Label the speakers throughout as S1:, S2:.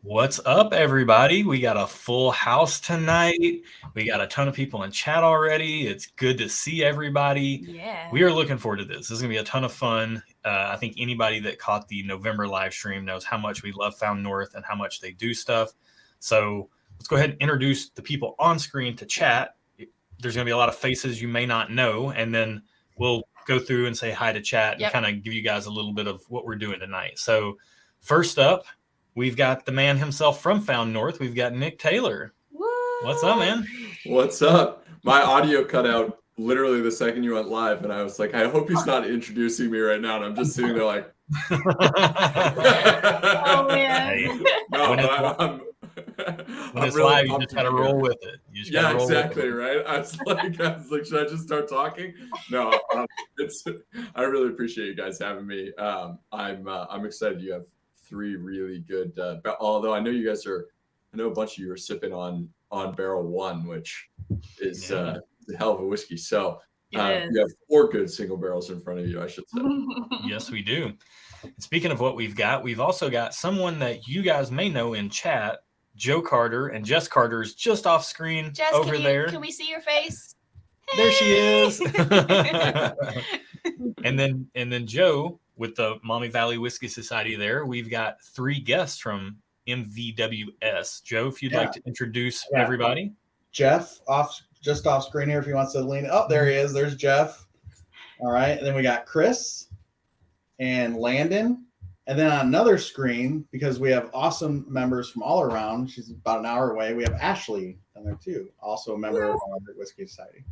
S1: What's up, everybody? We got a full house tonight. We got a ton of people in chat already. It's good to see everybody.
S2: Yeah.
S1: We are looking forward to this. This is going to be a ton of fun. I think anybody that caught the November live stream knows how much we love Found North and how much they do stuff. So let's go ahead and introduce the people on screen to chat. There's going to be a lot of faces you may not know, and then we'll go through and say hi to chat and kind of give you guys a little bit of what we're doing tonight. So first up, we've got the man himself from Found North. We've got Nick Taylor.
S2: Woo!
S1: What's up, man?
S3: What's up? My audio cut out literally the second you went live, and I was like, I hope he's not introducing me right now. And I'm just sitting there like,
S2: oh man.
S3: No,
S1: when it's live, you just gotta roll with it.
S3: Yeah, exactly, right? I was like, should I just start talking? No, I really appreciate you guys having me. I'm excited. You have three really good, although I know you guys are, I know a bunch of you are sipping on Barrel One, which is a hell of a whiskey. So you have four good single barrels in front of you, I should say.
S1: Yes, we do. And speaking of what we've got, we've also got someone that you guys may know in chat, Joe Carter, and Jess Carter is just off screen.
S2: Jess,
S1: over there.
S2: Can we see your face?
S1: Hey! There she is. and then Joe with the Maumee Valley Whiskey Society there. We've got three guests from MVWS. Joe, if you'd like to introduce everybody.
S4: Jeff, just off screen here if he wants to lean. Oh, there he is. There's Jeff. All right. And then we got Chris and Landon. And then on another screen, because we have awesome members from all around, she's about an hour away, we have Ashley in there too, also a member of the Whiskey Society.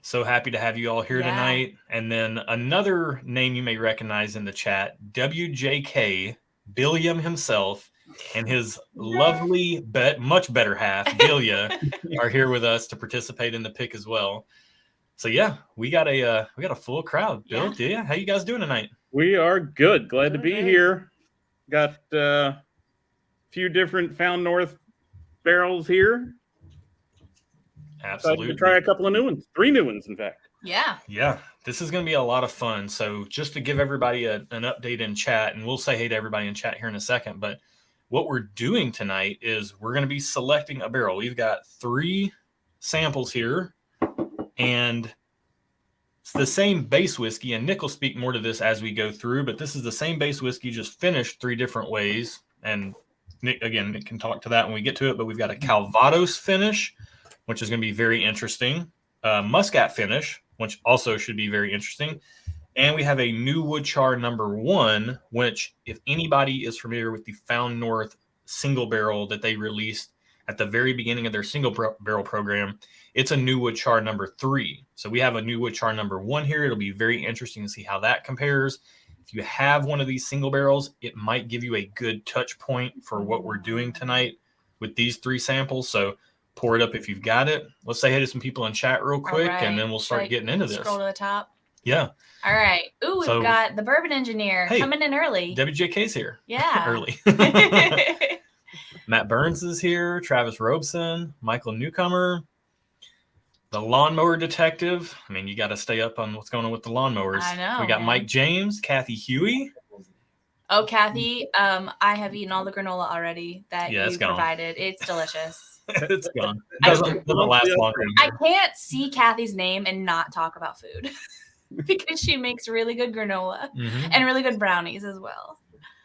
S1: So happy to have you all here tonight. And then another name you may recognize in the chat, WJK, Billiam himself, and his lovely, much better half, Delia, are here with us to participate in the pick as well. So yeah, we got a full crowd. Bill, Delia, how you guys doing tonight?
S5: We are good. Glad to be here. Got a few different Found North barrels here.
S1: Absolutely.
S5: To try a couple of new ones. 3 new ones, in fact.
S2: Yeah.
S1: Yeah. This is going to be a lot of fun. So just to give everybody an update in chat, and we'll say hey to everybody in chat here in a second, but what we're doing tonight is we're going to be selecting a barrel. We've got 3 samples here, and it's the same base whiskey, and Nick will speak more to this as we go through, but this is the same base whiskey, just finished 3 different ways. And Nick can talk to that when we get to it, but we've got a Calvados finish, which is going to be very interesting. Muscat finish, which also should be very interesting. And we have a New Wood Char #1, which if anybody is familiar with the Found North single barrel that they released at the very beginning of their single barrel program, it's a New Wood Char #3. So we have a New Wood Char #1 here. It'll be very interesting to see how that compares. If you have one of these single barrels, it might give you a good touch point for what we're doing tonight with these 3 samples. So pour it up if you've got it. Let's say hey to some people in chat real quick, and then we'll start getting into this.
S2: Scroll to the top.
S1: Yeah.
S2: All right. Ooh, we've got the bourbon engineer coming in early.
S1: WJK's here.
S2: Yeah.
S1: Early. Matt Burns is here. Travis Robeson. Michael Newcomer. The lawnmower detective. I mean, you got to stay up on what's going on with the lawnmowers.
S2: I know.
S1: We got Mike James, Kathy Huey.
S2: Oh, Kathy, I have eaten all the granola already that you provided. It's delicious.
S1: It's gone. It doesn't last long.
S2: I can't see Kathy's name and not talk about food because she makes really good granola and really good brownies as well.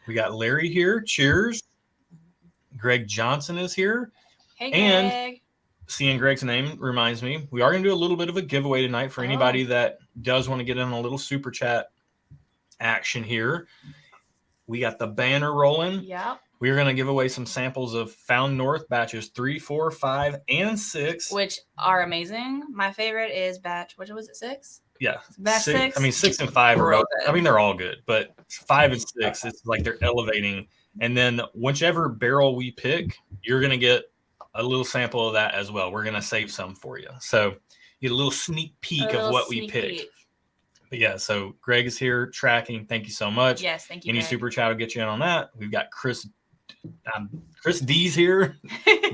S1: We got Larry here. Cheers. Greg Johnson is here.
S2: Hey,
S1: And
S2: Greg.
S1: seeing Greg's name reminds me, we are going to do a little bit of a giveaway tonight for anybody that does want to get in a little super chat action here. We got the banner rolling.
S2: Yep.
S1: We are going to give away some samples of Found North batches 3, 4, 5, and 6.
S2: Which are amazing. My favorite is batch, what was it, 6?
S1: Yeah.
S2: Batch 6?
S1: I mean, 6 and 5 are
S2: Real
S1: I
S2: good.
S1: mean, they're all good, but 5 and 6, it's like they're elevating. And then whichever barrel we pick, you're going to get a little sample of that as well. We're going to save some for you. So you get a little sneak peek of what we picked. But yeah, so Greg is here tracking. Thank you so much.
S2: Yes, thank you.
S1: Any
S2: Greg.
S1: super chat will get you in on that. We've got Chris D's here.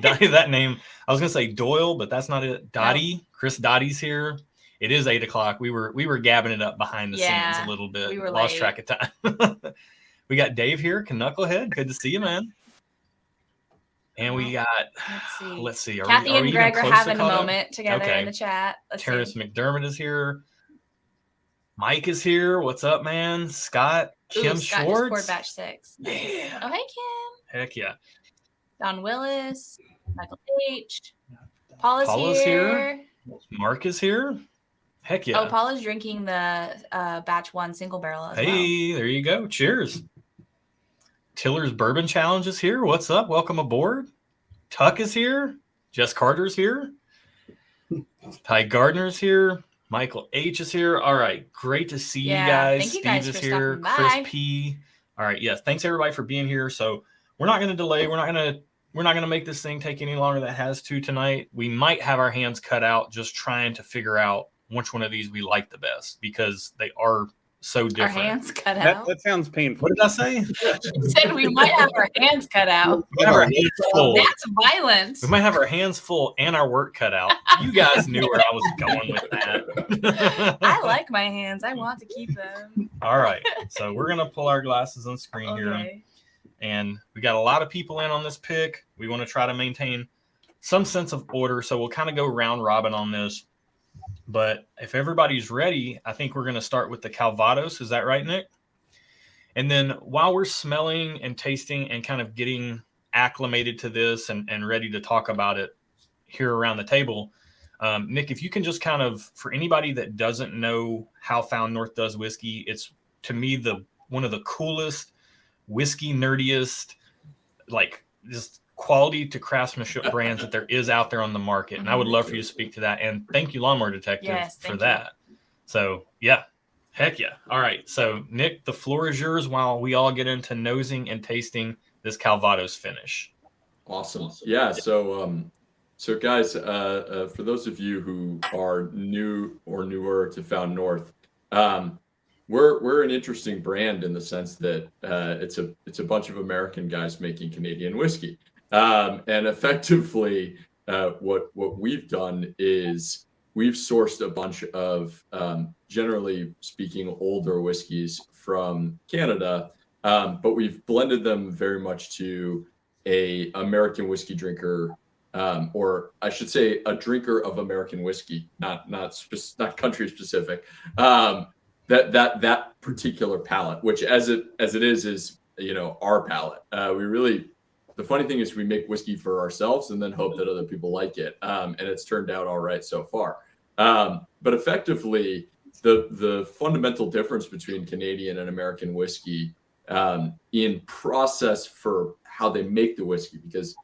S1: That name, I was gonna say Doyle, but that's not it. Dottie. No. Chris Dottie's here. It is 8 o'clock. We were gabbing it up behind the scenes a little bit.
S2: We were
S1: lost
S2: late.
S1: Track of time. We got Dave here, Knucklehead. Good to see you, man. And we got, let's see.
S2: Kathy and Greg are having a moment together in the chat.
S1: Terrence McDermott is here. Mike is here. What's up, man? Scott. Kim
S2: Scott
S1: Schwartz.
S2: Just poured batch 6.
S1: Yeah.
S2: Oh, hey, Kim.
S1: Heck yeah.
S2: Don Willis. Michael H. Paula's here.
S1: Mark is here. Heck yeah.
S2: Oh, Paula's drinking the batch 1 single barrel as well.
S1: Hey, there you go. Cheers. Tiller's Bourbon Challenge is here. What's up? Welcome aboard. Tuck is here. Jess Carter's here. Ty Gardner's here. Michael H is here. All right. Great to see you guys.
S2: Thank you
S1: Steve
S2: guys
S1: is
S2: for
S1: here.
S2: Chris
S1: P. All right. Yes. Thanks everybody for being here. So we're not going to delay. We're not going to make this thing take any longer than it has to tonight. We might have our hands cut out just trying to figure out which one of these we like the best because they are so different.
S2: Our hands cut out.
S5: That sounds painful.
S1: What did I say?
S2: You said we might have our hands cut out. That's violence.
S1: We might have our hands full and our work cut out. You guys knew where I was going with that.
S2: I like my hands. I want to keep them.
S1: All right. So we're going to pull our glasses on screen here. And we got a lot of people in on this pick. We want to try to maintain some sense of order. So we'll kind of go round robin on this. But if everybody's ready, I think we're going to start with the Calvados. Is that right, Nick? And then while we're smelling and tasting and kind of getting acclimated to this and ready to talk about it here around the table, Nick, if you can just kind of, for anybody that doesn't know how Found North does whiskey, it's to me one of the coolest, whiskey nerdiest, like just quality to craftsmanship brands that there is out there on the market. And I would love for you to speak to that. And thank you, Lawnmower Detective, for that. So yeah, heck yeah. All right. So Nick, the floor is yours while we all get into nosing and tasting this Calvados finish.
S3: Awesome. Yeah. So guys, for those of you who are new or newer to Found North, we're an interesting brand in the sense that it's a bunch of American guys making Canadian whiskey. And effectively, what we've done is we've sourced a bunch of, generally speaking, older whiskeys from Canada, but we've blended them very much to a American whiskey drinker, or I should say, a drinker of American whiskey, not country specific. That particular palate, which as it is our palate. The funny thing is we make whiskey for ourselves and then hope that other people like it. And it's turned out all right so far. But effectively, the fundamental difference between Canadian and American whiskey in process for how they make the whiskey, because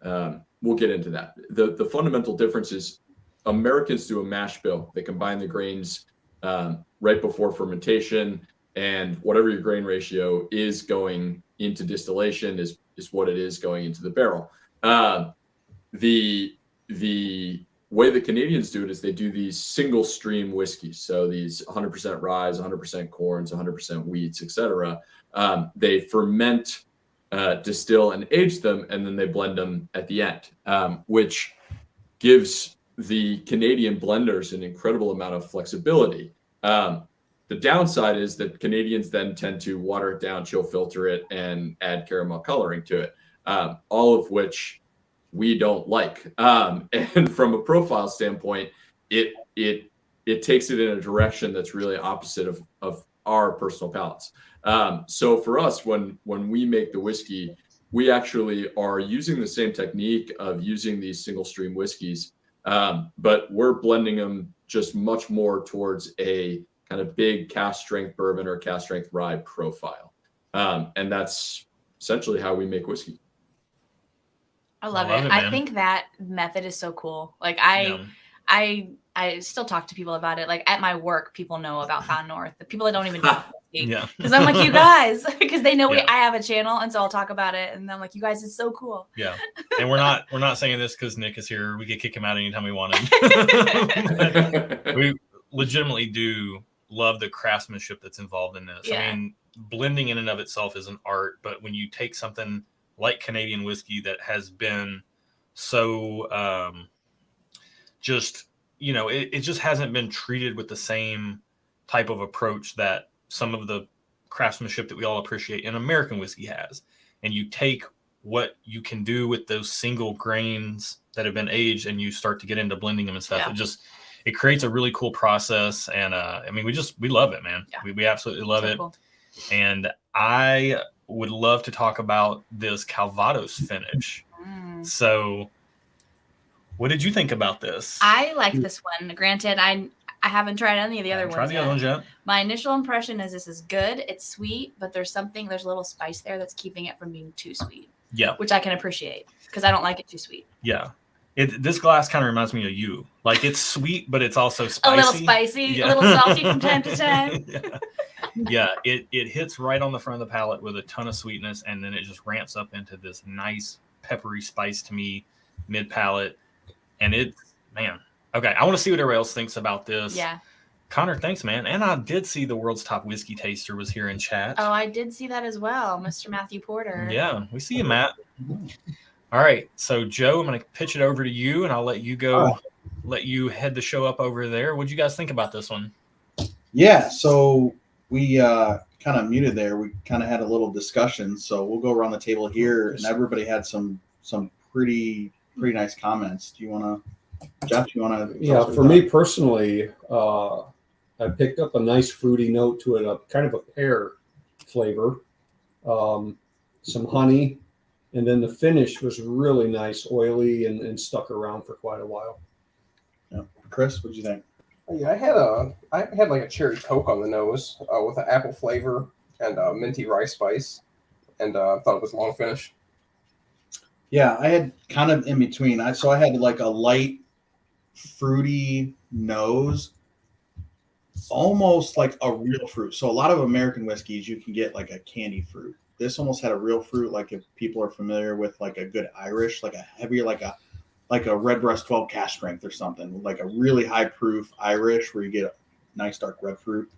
S3: we'll get into that. The fundamental difference is Americans do a mash bill. They combine the grains right before fermentation, and whatever your grain ratio is going into distillation is what it is going into the barrel. The way the Canadians do it is they do these single stream whiskeys. So these 100% rye, 100% corns, 100% wheats, etc. They ferment, distill, and age them, and then they blend them at the end, which gives the Canadian blenders an incredible amount of flexibility. The downside is that Canadians then tend to water it down, chill filter it, and add caramel coloring to it, all of which we don't like. And from a profile standpoint, it takes it in a direction that's really opposite of our personal palates. So for us, when we make the whiskey, we actually are using the same technique of using these single stream whiskeys, but we're blending them just much more towards a kind of big cask strength bourbon or cask strength rye profile. And that's essentially how we make whiskey.
S2: I love it. I think that method is so cool. Like I still talk to people about it. Like at my work, people know about Found North. The people that don't even know because I'm like, you guys, because they know I have a channel, and so I'll talk about it. And I'm like, you guys, it's so cool.
S1: Yeah, and we're not saying this because Nick is here. We could kick him out anytime we wanted. We legitimately do love the craftsmanship that's involved in this.
S2: Yeah.
S1: I mean, blending in and of itself is an art, but when you take something like Canadian whiskey that has been so just, you know, it just hasn't been treated with the same type of approach that some of the craftsmanship that we all appreciate in American whiskey has. And you take what you can do with those single grains that have been aged and you start to get into blending them and stuff.
S2: Yeah.
S1: It creates a really cool process. And I mean, we love it, man. Yeah. We absolutely love it. Cool. And I would love to talk about this Calvados finish. So what did you think about this?
S2: I like this one. Granted, I haven't tried any of the other ones.
S1: Tried the other ones yet.
S2: My initial impression is this is good. It's sweet, but there's a little spice there that's keeping it from being too sweet.
S1: Yeah.
S2: Which I can appreciate because I don't like it too sweet.
S1: Yeah. This glass kind of reminds me of you. Like it's sweet, but it's also spicy.
S2: A little spicy, a little salty from time to time.
S1: Yeah. It hits right on the front of the palate with a ton of sweetness, and then it just ramps up into this nice peppery spice to me mid palate. And man. Okay, I want to see what everybody else thinks about this.
S2: Yeah.
S1: Connor, thanks, man. And I did see the world's top whiskey taster was here in chat.
S2: Oh, I did see that as well, Mr. Matthew Porter.
S1: Yeah, we see you, Matt. All right, so Joe, I'm going to pitch it over to you, and I'll let you go. Let you head the show up over there. What do you guys think about this one?
S4: Yeah, so we kind of muted there. We kind of had a little discussion, so we'll go around the table here, and everybody had some pretty nice comments. Do you want to? Jeff, you want to?
S6: Yeah, for me personally, I picked up a nice fruity note to it, a kind of a pear flavor, some honey, and then the finish was really nice, oily, and stuck around for quite a while.
S4: Yeah. Chris, what do you think?
S7: Yeah, I had like a cherry Coke on the nose with an apple flavor and minty rice spice, and thought it was a long finish.
S4: Yeah, I had kind of in between. I had like a light fruity nose, almost like a real fruit. So a lot of American whiskeys, you can get like a candy fruit. This almost had a real fruit. Like if people are familiar with like a good Irish, like a heavier, like a Redbreast 12 cask strength or something, like a really high proof Irish where you get a nice dark red fruit.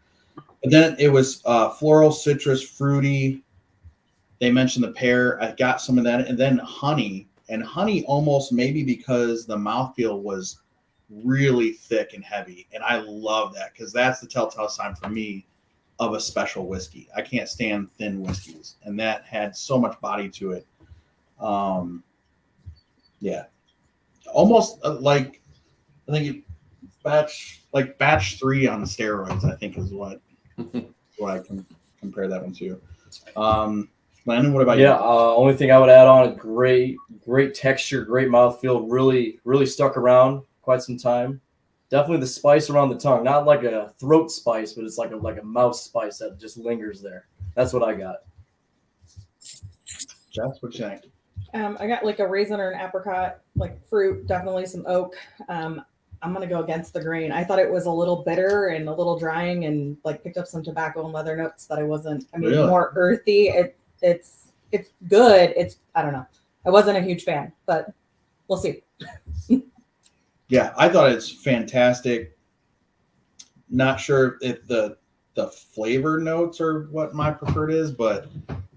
S4: And then it was floral, citrus, fruity. They mentioned the pear. I got some of that, and then honey. And honey almost maybe because the mouthfeel was really thick and heavy. And I love that because that's the telltale sign for me of a special whiskey. I can't stand thin whiskeys. And that had so much body to it. Yeah. Almost like, I think batch 3 on steroids, I think is what I can compare that one to. Landon, what about you?
S8: Yeah, only thing I would add on, great texture, great mouthfeel, really stuck around quite some time. Definitely the spice around the tongue, not like a throat spice, but it's like a mouth spice that just lingers there. That's what I got.
S4: Jess, what you think?
S9: I got like a raisin or an apricot, like fruit, definitely some oak. I'm going to go against the grain. I thought it was a little bitter and a little drying and like picked up some tobacco and leather notes that really? More earthy. It's good. I don't know. I wasn't a huge fan, but we'll see.
S4: Yeah, I thought it's fantastic. Not sure if the flavor notes are what my preferred is, but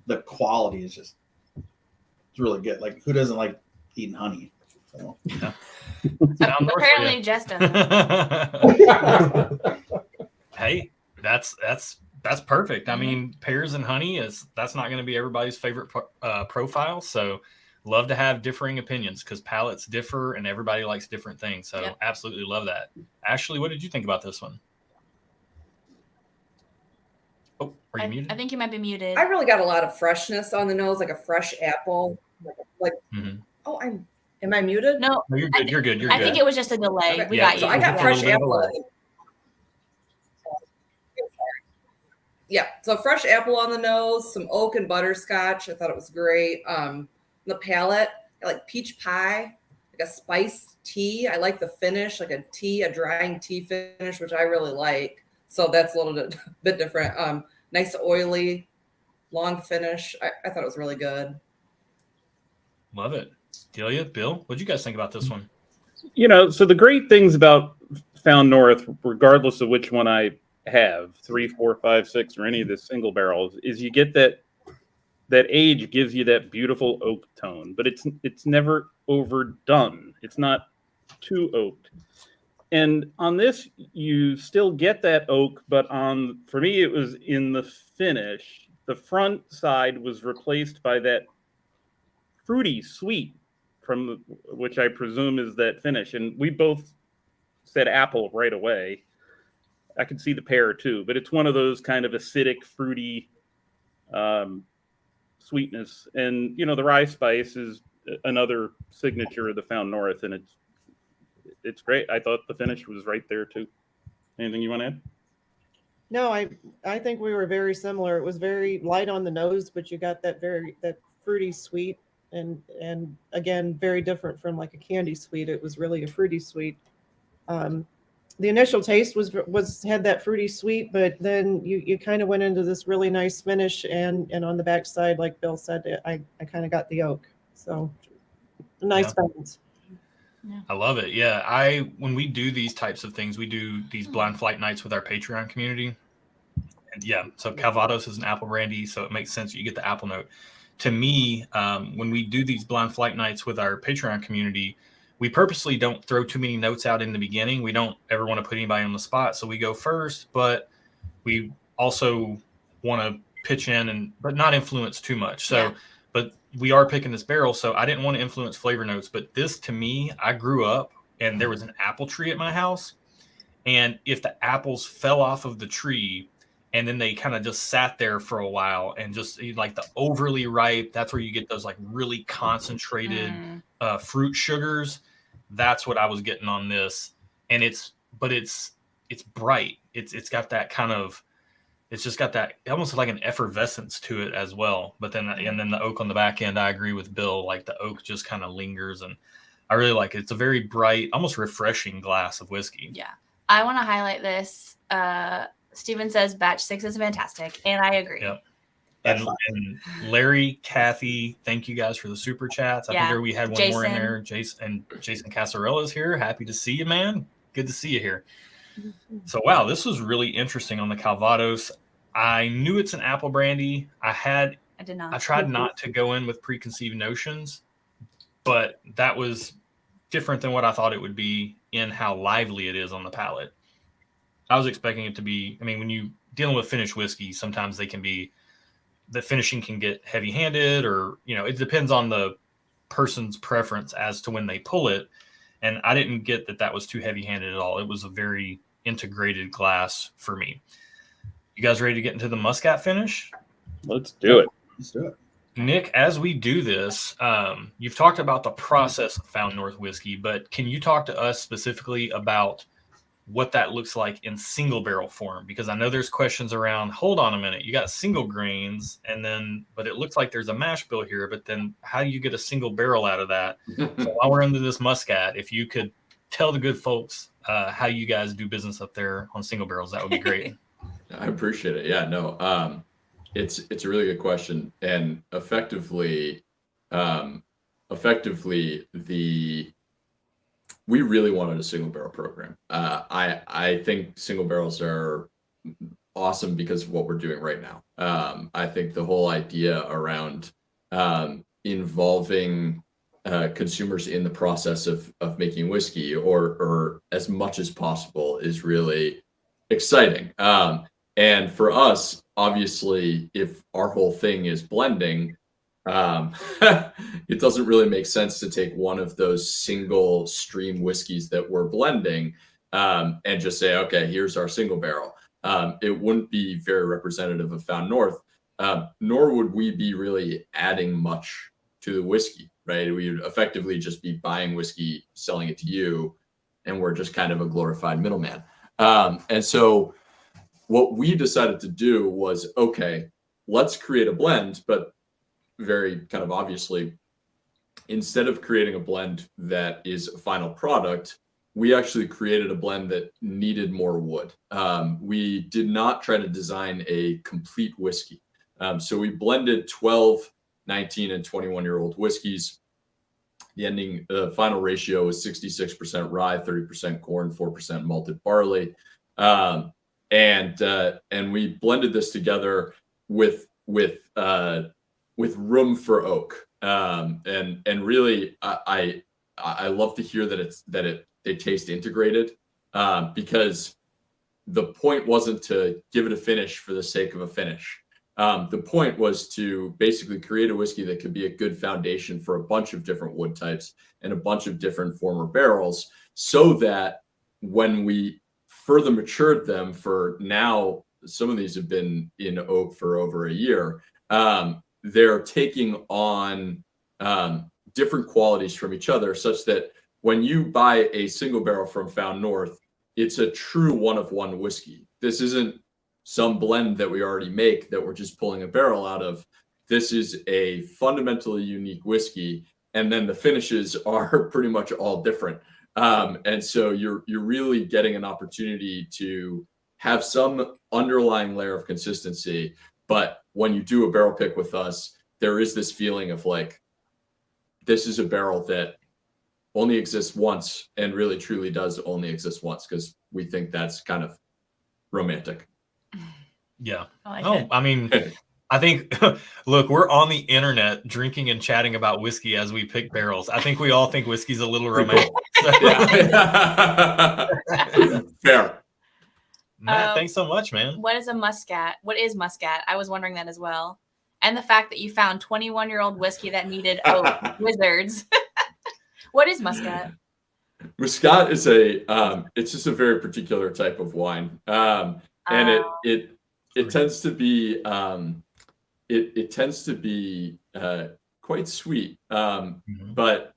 S4: the quality is just, it's really good. Like who doesn't like eating honey? So, yeah.
S2: Apparently Jess doesn't.
S1: Hey, that's perfect. I mean, pears and honey that's not going to be everybody's favorite profile. So love to have differing opinions because palates differ and everybody likes different things. So Absolutely love that. Ashley, what did you think about this one? Oh, are you muted?
S2: I think you might be muted.
S10: I really got a lot of freshness on the nose, like a fresh apple. Like oh, am I muted?
S2: No,
S1: you're good. You're good. You're good.
S2: I think it was just a delay.
S10: Okay.
S2: We got
S10: So
S2: you.
S10: I got fresh apple. Yeah, so fresh apple on the nose, some oak and butterscotch. I thought it was great. The palate, I like peach pie, like a spiced tea. I like the finish, like a drying tea finish, which I really like. So that's a little bit different. Nice oily, long finish. I thought it was really good.
S1: Love it. Delia, Bill, what'd you guys think about this one?
S5: So the great things about Found North, regardless of which one I have, 3, 4, 5, 6, or any of the single barrels, is you get that age gives you that beautiful oak tone, but it's never overdone. It's not too oaked. And on this, you still get that oak, but for me, it was in the finish. The front side was replaced by that fruity sweet, from which I presume is that finish. And we both said apple right away. I could see the pear too, but it's one of those kind of acidic, fruity sweetness. And the rye spice is another signature of the Found North, and it's great. I thought the finish was right there too. Anything you want to add?
S11: No, I think we were very similar. It was very light on the nose, but you got that fruity sweet, and again, very different from like a candy sweet. It was really a fruity sweet. The initial taste had that fruity sweet, but then you kind of went into this really nice finish, and on the backside, like Bill said, I kind of got the oak. So a nice balance.
S2: Yeah.
S1: I love it. Yeah, when we do these types of things, we do these blind flight nights with our Patreon community. And so Calvados is an apple brandy, so it makes sense that you get the apple note. To me, when we do these blind flight nights with our Patreon community, we purposely don't throw too many notes out in the beginning. We don't ever want to put anybody on the spot, so we go first, but we also want to pitch in but not influence too much. So, but we are picking this barrel, so I didn't want to influence flavor notes. But this, to me, I grew up and there was an apple tree at my house, and if the apples fell off of the tree and then they kind of just sat there for a while, and just like the overly ripe, that's where you get those like really concentrated fruit sugars. That's what I was getting on this. And it's bright. It's got that kind of, it's just got that almost like an effervescence to it as well. But then, and then the oak on the back end, I agree with Bill, like the oak just kind of lingers, and I really like it. It's a very bright, almost refreshing glass of whiskey.
S2: Yeah. I want to highlight this. Steven says batch 6 is fantastic, and I agree.
S1: Yep. And Larry, Kathy, thank you guys for the super chats. I think we had one more in there. Jason Casarella is here. Happy to see you, man. Good to see you here. So, wow, this was really interesting on the Calvados. I knew it's an apple brandy. I tried not to go in with preconceived notions, but that was different than what I thought it would be in how lively it is on the palate. I was expecting it to be, when you're dealing with finished whiskey, sometimes the finishing can get heavy-handed, or, it depends on the person's preference as to when they pull it. And I didn't get that was too heavy-handed at all. It was a very integrated glass for me. You guys ready to get into the Muscat finish?
S5: Let's do it.
S4: Let's do it.
S1: Nick, as we do this, you've talked about the process of Found North whiskey, but can you talk to us specifically about what that looks like in single barrel form? Because I know there's questions around, hold on a minute, you got single grains, but it looks like there's a mash bill here, but then how do you get a single barrel out of that? So while we're into this Muscat, if you could tell the good folks how you guys do business up there on single barrels, that would be great.
S3: I appreciate it. Yeah, no, it's a really good question. And effectively, we really wanted a single barrel program. I think single barrels are awesome because of what we're doing right now. I think the whole idea around involving consumers in the process of making whiskey, or as much as possible, is really exciting. And for us, obviously, if our whole thing is blending, it doesn't really make sense to take one of those single stream whiskeys that we're blending and just say, okay, here's our single barrel. it wouldn't be very representative of Found North, nor would we be really adding much to the whiskey, right? We would effectively just be buying whiskey, selling it to you, and we're just kind of a glorified middleman. And so what we decided to do was, okay, let's create a blend, but very kind of obviously, instead of creating a blend that is a final product, we actually created a blend that needed more wood. We did not try to design a complete whiskey. So we blended 12, 19, and 21-year-old whiskeys. The final ratio is 66% rye, 30% corn, 4% malted barley. And we blended this together with room for oak. And really, I love to hear that they taste integrated, because the point wasn't to give it a finish for the sake of a finish. The point was to basically create a whiskey that could be a good foundation for a bunch of different wood types and a bunch of different former barrels, so that when we further matured them, for now, some of these have been in oak for over a year, they're taking on different qualities from each other, such that when you buy a single barrel from Found North, it's a true one-of-one whiskey. This isn't some blend that we already make that we're just pulling a barrel out of. This is a fundamentally unique whiskey, and then the finishes are pretty much all different. And so you're really getting an opportunity to have some underlying layer of consistency. But when you do a barrel pick with us, there is this feeling of like, this is a barrel that only exists once, and really truly does only exist once, because we think that's kind of romantic.
S1: Yeah.
S2: I like it.
S1: I mean, I think, look, we're on the internet drinking and chatting about whiskey as we pick barrels. I think we all think whiskey's a little romantic. So.
S3: Fair.
S1: Matt, thanks so much, man.
S2: What is a muscat? What is muscat? I was wondering that as well. And the fact that you found 21-year-old whiskey that needed wizards. What is muscat?
S3: Muscat is it's just a very particular type of wine. And it tends to be quite sweet. But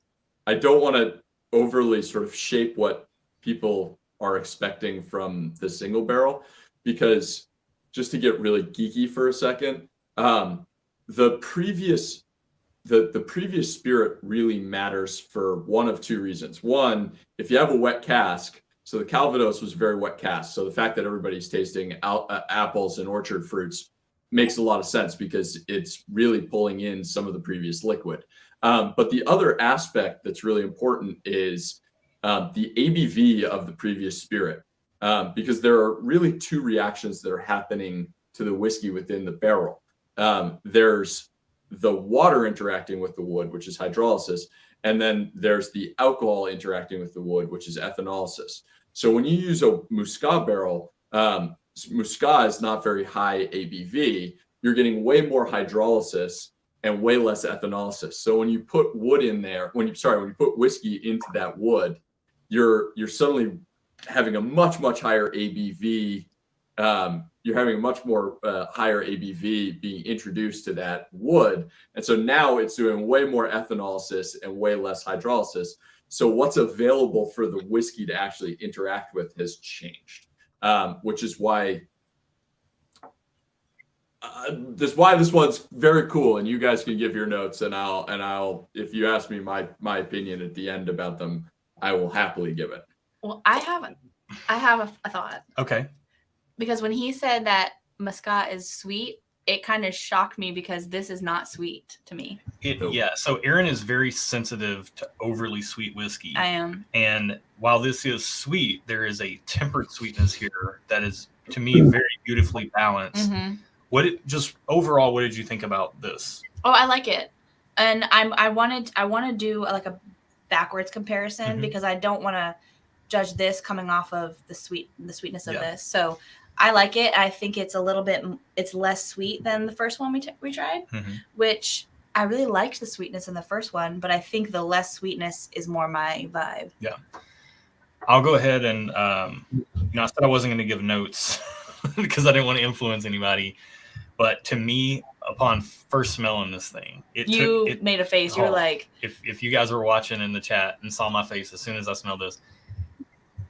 S3: I don't want to overly sort of shape what people are expecting from the single barrel, because just to get really geeky for a second, the previous spirit really matters for one of two reasons. One, if you have a wet cask, so the Calvados was very wet cask. So the fact that everybody's tasting apples and orchard fruits makes a lot of sense, because it's really pulling in some of the previous liquid. But the other aspect that's really important is the ABV of the previous spirit, because there are really two reactions that are happening to the whiskey within the barrel. There's the water interacting with the wood, which is hydrolysis, and then there's the alcohol interacting with the wood, which is ethanolysis. So when you use a Muscat barrel, Muscat is not very high ABV. You're getting way more hydrolysis and way less ethanolysis. So when you put wood in there, when you put whiskey into that wood, you're suddenly having a much higher ABV. You're having a much more higher ABV being introduced to that wood. And so now it's doing way more ethanolysis and way less hydrolysis. So what's available for the whiskey to actually interact with has changed, which is why this one's very cool. And you guys can give your notes, and I'll if you ask me my opinion at the end about them, I will happily give it.
S2: Well, I have a thought.
S1: Okay.
S2: Because when he said that Muscat is sweet, it kind of shocked me, because this is not sweet to me.
S1: Yeah. So Aaron is very sensitive to overly sweet whiskey.
S2: I am.
S1: And while this is sweet, there is a tempered sweetness here that is, to me, very beautifully balanced. Mm-hmm. Overall, what did you think about this?
S2: Oh, I like it. And I want to do like a backwards comparison, mm-hmm. because I don't want to judge this coming off of the sweetness of this. So I like it. I think it's it's less sweet than the first one we tried, mm-hmm. which I really liked the sweetness in the first one, but I think the less sweetness is more my vibe.
S1: Yeah. I'll go ahead and, I said I wasn't going to give notes because I didn't want to influence anybody. But to me, upon first smelling this thing,
S2: it made a face. You were like,
S1: if you guys were watching in the chat and saw my face as soon as I smelled this,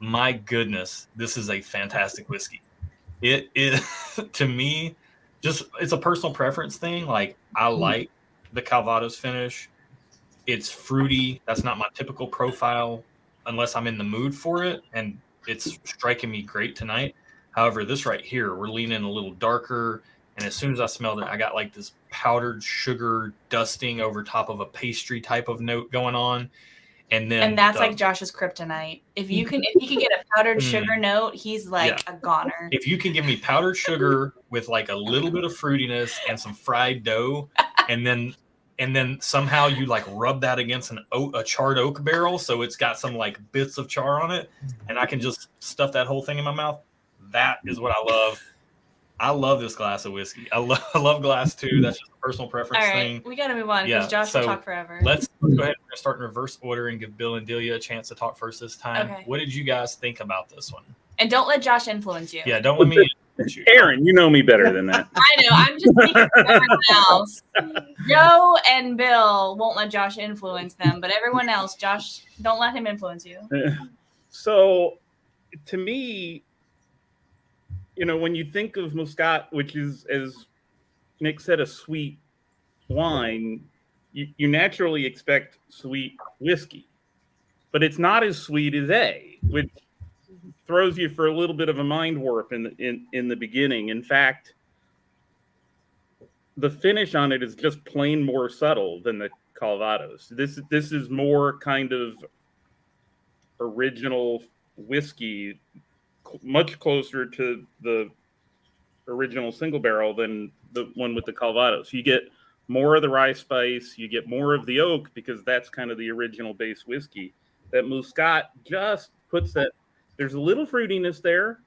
S1: my goodness, this is a fantastic whiskey. It is, to me, it's a personal preference thing. Like, I like the Calvados finish. It's fruity. That's not my typical profile unless I'm in the mood for it, and it's striking me great tonight. However, this right here, we're leaning a little darker, and as soon as I smelled it, I got like this powdered sugar dusting over top of a pastry type of note going on. And that's
S2: like Josh's kryptonite. If he can get a powdered sugar note, he's like a goner.
S1: If you can give me powdered sugar with like a little bit of fruitiness and some fried dough, and then somehow you like rub that against a charred oak barrel, so it's got some like bits of char on it, and I can just stuff that whole thing in my mouth. That is what I love. I love this glass of whiskey. I love glass too. That's just a personal preference thing.
S2: We got to move on because Josh will talk forever.
S1: Let's go ahead and start in reverse order and give Bill and Delia a chance to talk first this time.
S2: Okay.
S1: What did you guys think about this one?
S2: And don't let Josh influence you.
S1: Yeah, don't let me influence you.
S5: Aaron, you know me better than that.
S2: I know. I'm just thinking of everyone else. Joe and Bill won't let Josh influence them, but everyone else, Josh, don't let him influence you.
S5: So, to me, when you think of Muscat, which is, as Nick said, a sweet wine, you naturally expect sweet whiskey. But it's not as sweet as A, which throws you for a little bit of a mind warp in the beginning. In fact, the finish on it is just plain more subtle than the Calvados. This is more kind of original whiskey, much closer to the original single barrel than the one with the Calvados. You get more of the rye spice, you get more of the oak, because that's kind of the original base whiskey. That Muscat just puts that, there's a little fruitiness there.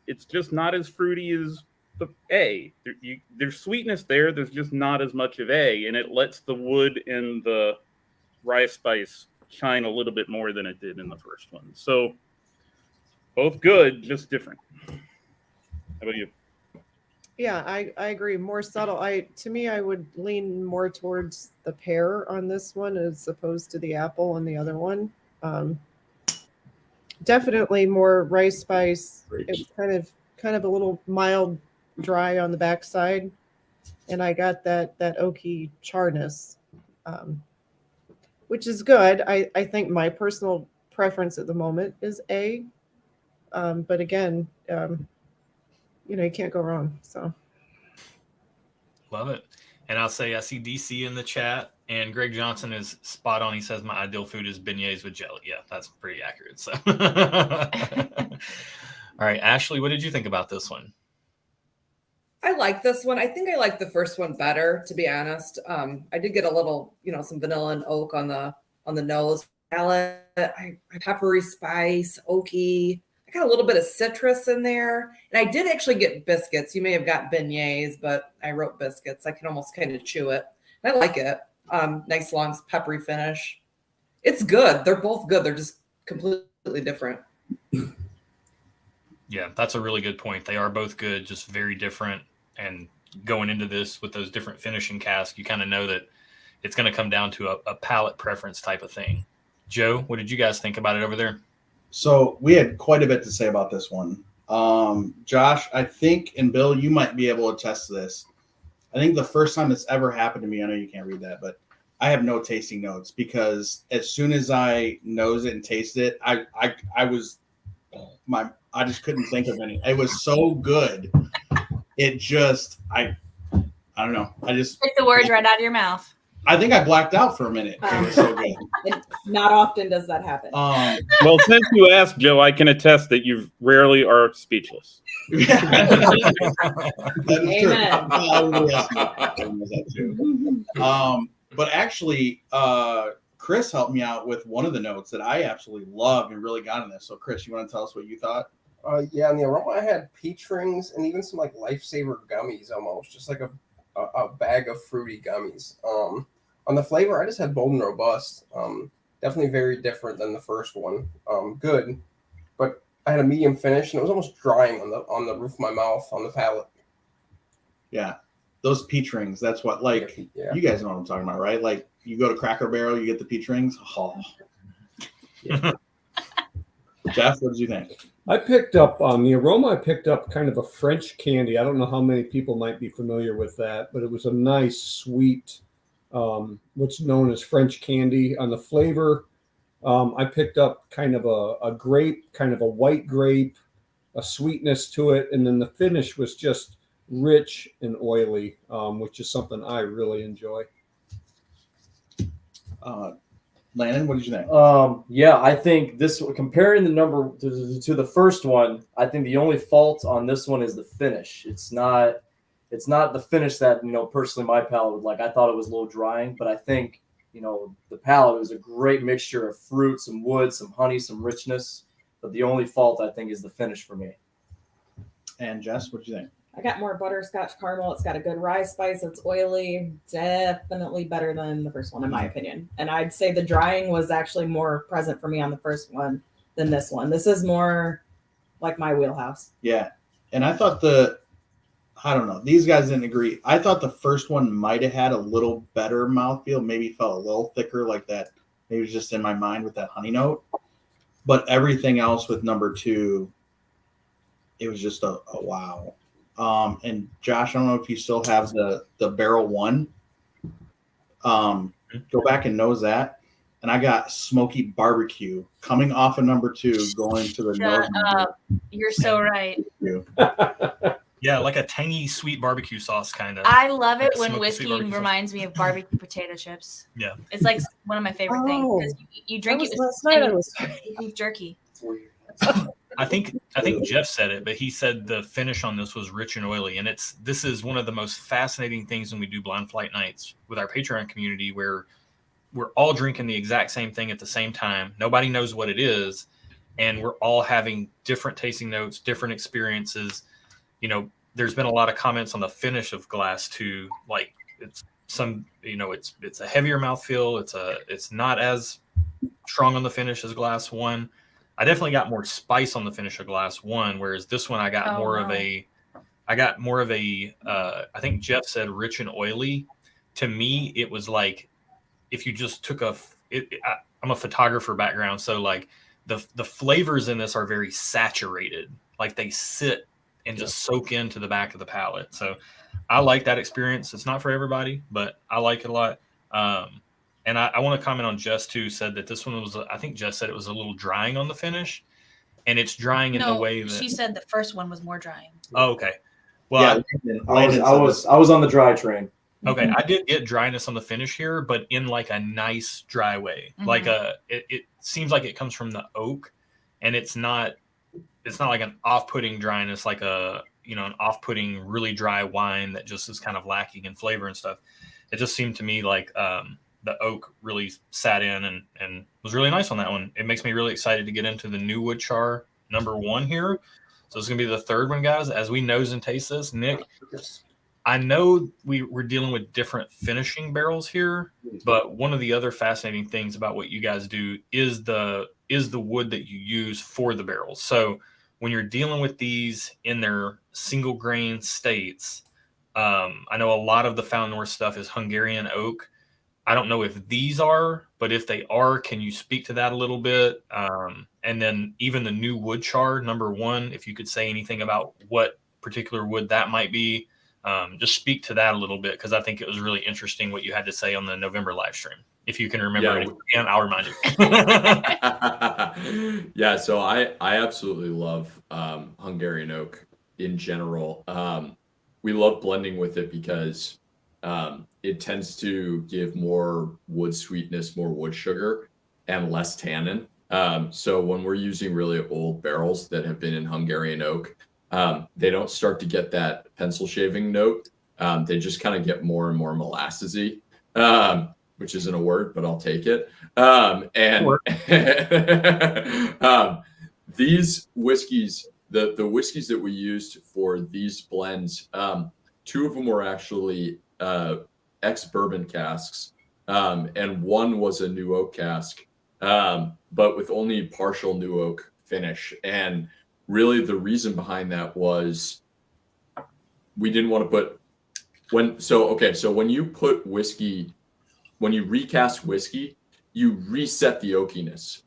S5: It's just not as fruity as the A. There's sweetness there, there's just not as much of A, and it lets the wood and the rye spice shine a little bit more than it did in the first one. So both good, just different. How about you?
S11: Yeah, I agree. More subtle. To me, I would lean more towards the pear on this one as opposed to the apple on the other one. Definitely more rice spice. It's kind of a little mild dry on the backside, and I got that oaky charness, which is good. I think my personal preference at the moment is A. But again, you can't go wrong. So
S1: love it. And I'll say I see DC in the chat, and Greg Johnson is spot on. He says my ideal food is beignets with jelly. Yeah, that's pretty accurate. So, all right, Ashley, what did you think about this one?
S10: I like this one. I think I like the first one better, to be honest. I did get a little, some vanilla and oak on the nose. Palate, peppery spice, oaky. I got a little bit of citrus in there. And I did actually get biscuits. You may have got beignets, but I wrote biscuits. I can almost kind of chew it. I like it. Nice long peppery finish. It's good. They're both good. They're just completely different.
S1: Yeah, that's a really good point. They are both good, just very different. And going into this with those different finishing casks, you kind of know that it's going to come down to a palate preference type of thing. Joe, what did you guys think about it over there?
S4: So we had quite a bit to say about this one. Josh, I think, and Bill, you might be able to attest to this. I think the first time it's ever happened to me, I know you can't read that, but I have no tasting notes, because as soon as I nose it and taste it, I just couldn't think of any. It was so good. It just, I don't know.
S2: Take the words right out of your mouth.
S4: I think I blacked out for a minute. It was so good.
S9: Not often does that happen.
S5: Well, since you asked, Joe, I can attest that you rarely are speechless.
S4: But actually, Chris helped me out with one of the notes that I absolutely loved and really got in this. So, Chris, you want to tell us what you thought?
S7: Yeah, in the aroma, I had peach rings and even some like Lifesaver gummies, almost just like a bag of fruity gummies. On the flavor, I just had bold and robust. Definitely very different than the first one. Good, but I had a medium finish, and it was almost drying on the roof of my mouth on the palate.
S4: Yeah, those peach rings. That's what you guys know what I'm talking about, right? Like you go to Cracker Barrel, you get the peach rings. Oh. Yeah. Jeff, what did you think?
S6: I picked up on the aroma. I picked up kind of a French candy. I don't know how many people might be familiar with that, but it was a nice, sweet, what's known as French candy. On the flavor, I picked up kind of a grape, kind of a white grape, a sweetness to it, and then the finish was just rich and oily, which is something I really enjoy.
S4: Landon, what did you think?
S8: Yeah, I think this, comparing the number to the first one, I think the only fault on this one is the finish. It's not the finish that, personally my palate would like. I thought it was a little drying, but I think, the palate was a great mixture of fruit, some wood, some honey, some richness. But the only fault, I think, is the finish for me.
S4: And Jess, what do you think?
S9: I got more butterscotch caramel. It's got a good rye spice. It's oily. Definitely better than the first one, in my opinion. And I'd say the drying was actually more present for me on the first one than this one. This is more like my wheelhouse.
S4: Yeah. And I thought I don't know. These guys didn't agree. I thought the first one might have had a little better mouthfeel. Maybe felt a little thicker like that. Maybe it was just in my mind with that honey note. But everything else with number 2, it was just a wow. And Josh, I don't know if you still have the barrel 1. Go back and nose that. And I got smoky barbecue coming off of number 2, going to the
S2: Shut up. You're so right.
S1: Yeah, like a tangy sweet barbecue sauce kind of.
S2: I love it when whiskey reminds me of barbecue potato chips.
S1: Yeah.
S2: It's like one of my favorite things because you drink it with
S11: last night. I was
S2: beef jerky.
S1: I think Jeff said it, but he said the finish on this was rich and oily, and this is one of the most fascinating things when we do blind flight nights with our Patreon community, where we're all drinking the exact same thing at the same time. Nobody knows what it is, and we're all having different tasting notes, different experiences. There's been a lot of comments on the finish of glass 2, like it's a heavier mouthfeel. It's not as strong on the finish as glass 1. I definitely got more spice on the finish of glass 1, whereas this one I got more of a I think Jeff said rich and oily. To me, it was like if you just took I'm a photographer background, so like the flavors in this are very saturated, like they sit and just soak into the back of the palate. So I like that experience. It's not for everybody, but I like it a lot. And I want to comment on Jess too, said that this one was, I think Jess said it was a little drying on the finish, and it's drying in the way that
S2: she said the first one was more drying.
S1: Oh, okay. Well,
S4: yeah,
S8: I was on the dry train.
S1: Okay. I did get dryness on the finish here, but in like a nice dry way. Mm-hmm. Like it seems like it comes from the oak, and it's not like an off-putting dryness, like an off-putting really dry wine that just is kind of lacking in flavor and stuff. It just seemed to me like the oak really sat in and was really nice on that one. It makes me really excited to get into the new wood char number 1 here. So it's going to be the third one, guys. As we nose and taste this, Nick, I know we're dealing with different finishing barrels here, but one of the other fascinating things about what you guys do is the wood that you use for the barrels. So when you're dealing with these in their single grain states, I know a lot of the Found North stuff is Hungarian oak. I don't know if these are, but if they are, can you speak to that a little bit? And then even the new wood char number 1, if you could say anything about what particular wood that might be, just speak to that a little bit, because I think it was really interesting what you had to say on the November live stream. If you can remember it, and I'll remind you.
S3: Yeah, so I absolutely love Hungarian oak in general. We love blending with it because it tends to give more wood sweetness, more wood sugar, and less tannin. So when we're using really old barrels that have been in Hungarian oak, they don't start to get that pencil shaving note. They just kind of get more and more molassesy, which isn't a word, but I'll take it. These whiskeys, the whiskeys that we used for these blends, 2 of them were actually ex-bourbon casks, and one was a new oak cask, but with only partial new oak finish. And really the reason behind that was we didn't want to put so when you put whiskey, when you recast whiskey, you reset the oakiness.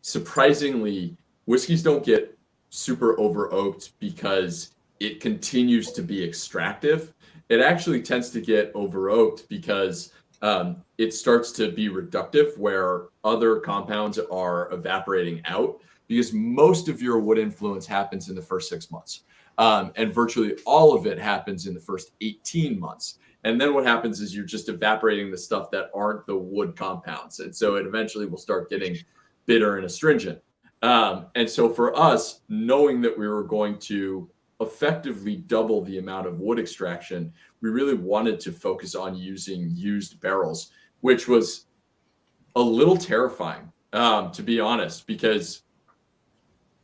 S3: Surprisingly, whiskeys don't get super over oaked because it continues to be extractive. It actually tends to get over oaked because it starts to be reductive, where other compounds are evaporating out, because most of your wood influence happens in the first 6 months. And virtually all of it happens in the first 18 months. And then what happens is you're just evaporating the stuff that aren't the wood compounds. And so it eventually will start getting bitter and astringent. And so for us, knowing that we were going to effectively double the amount of wood extraction, we really wanted to focus on using used barrels, which was a little terrifying, to be honest, because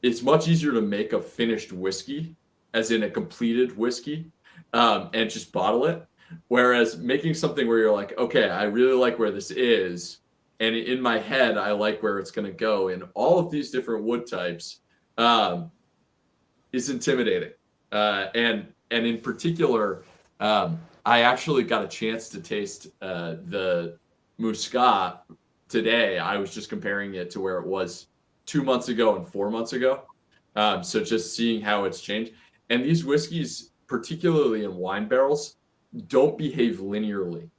S3: it's much easier to make a finished whiskey, as in a completed whiskey, and just bottle it. Whereas making something where you're like, okay, I really like where this is, and in my head, I like where it's going to go in all of these different wood types, is intimidating. And in particular, I actually got a chance to taste the Muscat today. I was just comparing it to where it was 2 months ago and 4 months ago. So just seeing how it's changed. And these whiskeys, particularly in wine barrels, don't behave linearly.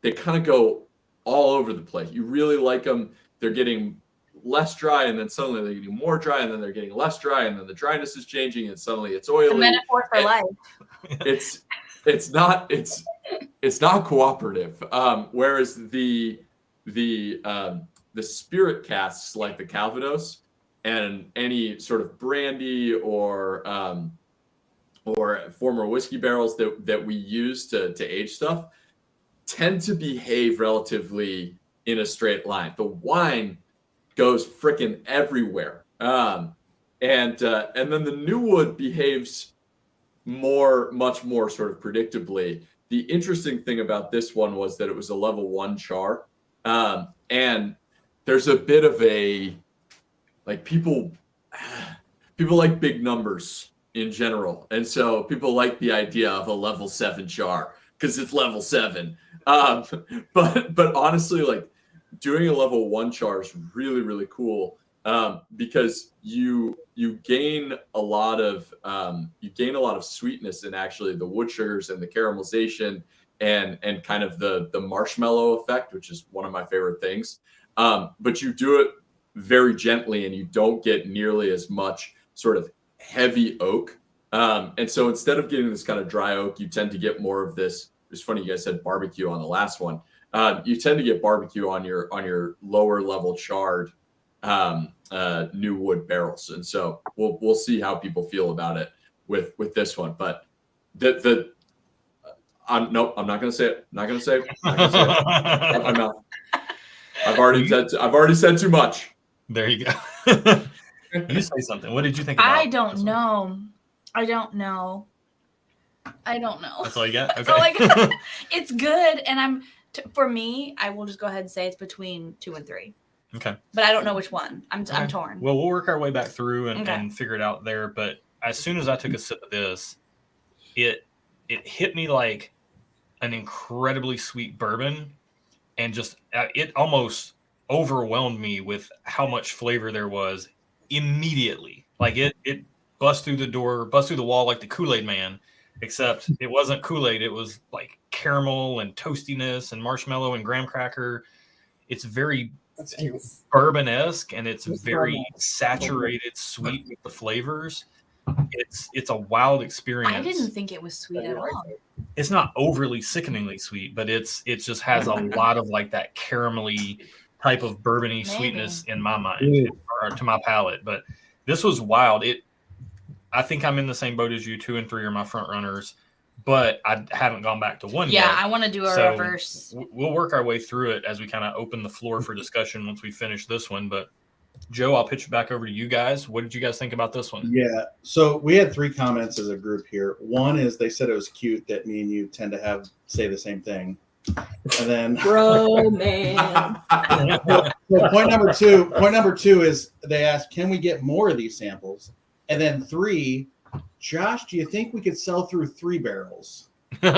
S3: They kind of go all over the place. You really like them. They're getting less dry, and then suddenly they're getting more dry, and then they're getting less dry, and then the dryness is changing, and suddenly it's oily.
S2: It's a metaphor for life.
S3: It's not cooperative. Whereas the spirit casks like the Calvados and any sort of brandy or former whiskey barrels that we use to age stuff tend to behave relatively in a straight line. The wine goes freaking everywhere. And then the new wood behaves much more sort of predictably. The interesting thing about this one was that it was a level 1 char. And there's a bit of a, like, people like big numbers in general. And so people like the idea of a level 7 char because it's level 7. But honestly, like, doing a level 1 char is really, really cool, because you gain a lot of sweetness in actually the wood sugars and the caramelization and kind of the marshmallow effect, which is one of my favorite things. But you do it very gently, and you don't get nearly as much sort of heavy oak. And so instead of getting this kind of dry oak, you tend to get more of this. It's funny you guys said barbecue on the last one. You tend to get barbecue on your lower level charred new wood barrels. And so we'll see how people feel about it with this one. But I'm not going to say it. Not going to say it. Not going to say it. Shut my mouth. I've already said too much.
S1: There you go. You say something. What did you think about
S2: I don't know. That's all
S1: you got? Okay.
S2: That's all I got. It's good. And for me, I will just go ahead and say it's between 2 and 3.
S1: Okay.
S2: But I don't know which one. I'm torn.
S1: Well, we'll work our way back through and figure it out there. But as soon as I took a sip of this, it hit me like an incredibly sweet bourbon, and just it almost overwhelmed me with how much flavor there was immediately. Like it bust through the wall like the Kool-Aid Man, except it wasn't Kool-Aid. It was like caramel and toastiness and marshmallow and graham cracker. It's very bourbon-esque, and it's very saturated sweet with the flavors. It's a wild experience.
S2: I didn't think it was sweet at all.
S1: It's not overly sickeningly sweet, but it just has a lot of like that caramelly type of bourbony sweetness in my mind, or to my palate. But this was wild. I think I'm in the same boat as you. 2 and 3 are my front runners, but I haven't gone back to 1 yet.
S2: Yeah, I want to do a reverse.
S1: We'll work our way through it as we kind of open the floor for discussion once we finish this one. But Joe, I'll pitch it back over to you guys. What did you guys think about this one?
S4: Yeah, so we had 3 comments as a group here. One is they said it was cute that me and you tend to say the same thing. And then
S9: Bro, man.
S4: so point number two is they asked, can we get more of these samples? And then 3, Josh, do you think we could sell through 3 barrels? No,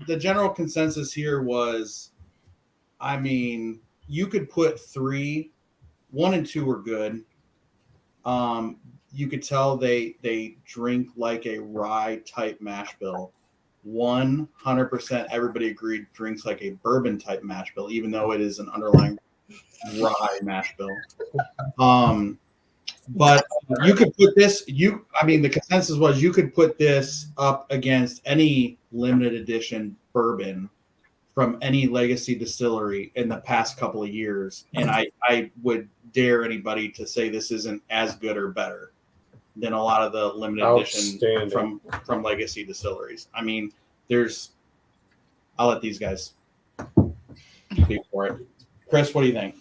S4: the general consensus here was, I mean, you could put 3, 1 and 2 were good. You could tell they drink like a rye type mash bill. 100% everybody agreed drinks like a bourbon type mash bill, even though it is an underlying rye mash bill. But you could put this, the consensus was you could put this up against any limited edition bourbon from any legacy distillery in the past couple of years. And I would dare anybody to say this isn't as good or better than a lot of the limited edition from legacy distilleries. I mean, I'll let these guys speak for it. Chris, what do you think?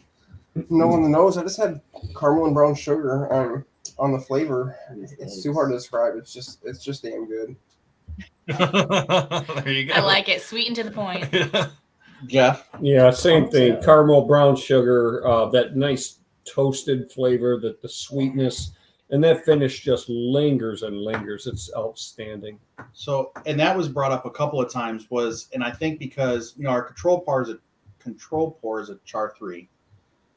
S7: No on the nose. I just had caramel and brown sugar on the flavor. It's too hard to describe. It's just damn good.
S1: There you go.
S2: I like it. Sweet and to the point.
S4: Jeff?
S6: Yeah, same thing. Caramel, brown sugar, that nice toasted flavor, the sweetness, and that finish just lingers and lingers. It's outstanding.
S4: So, and that was brought up a couple of times and I think because, our control pour is a char 3.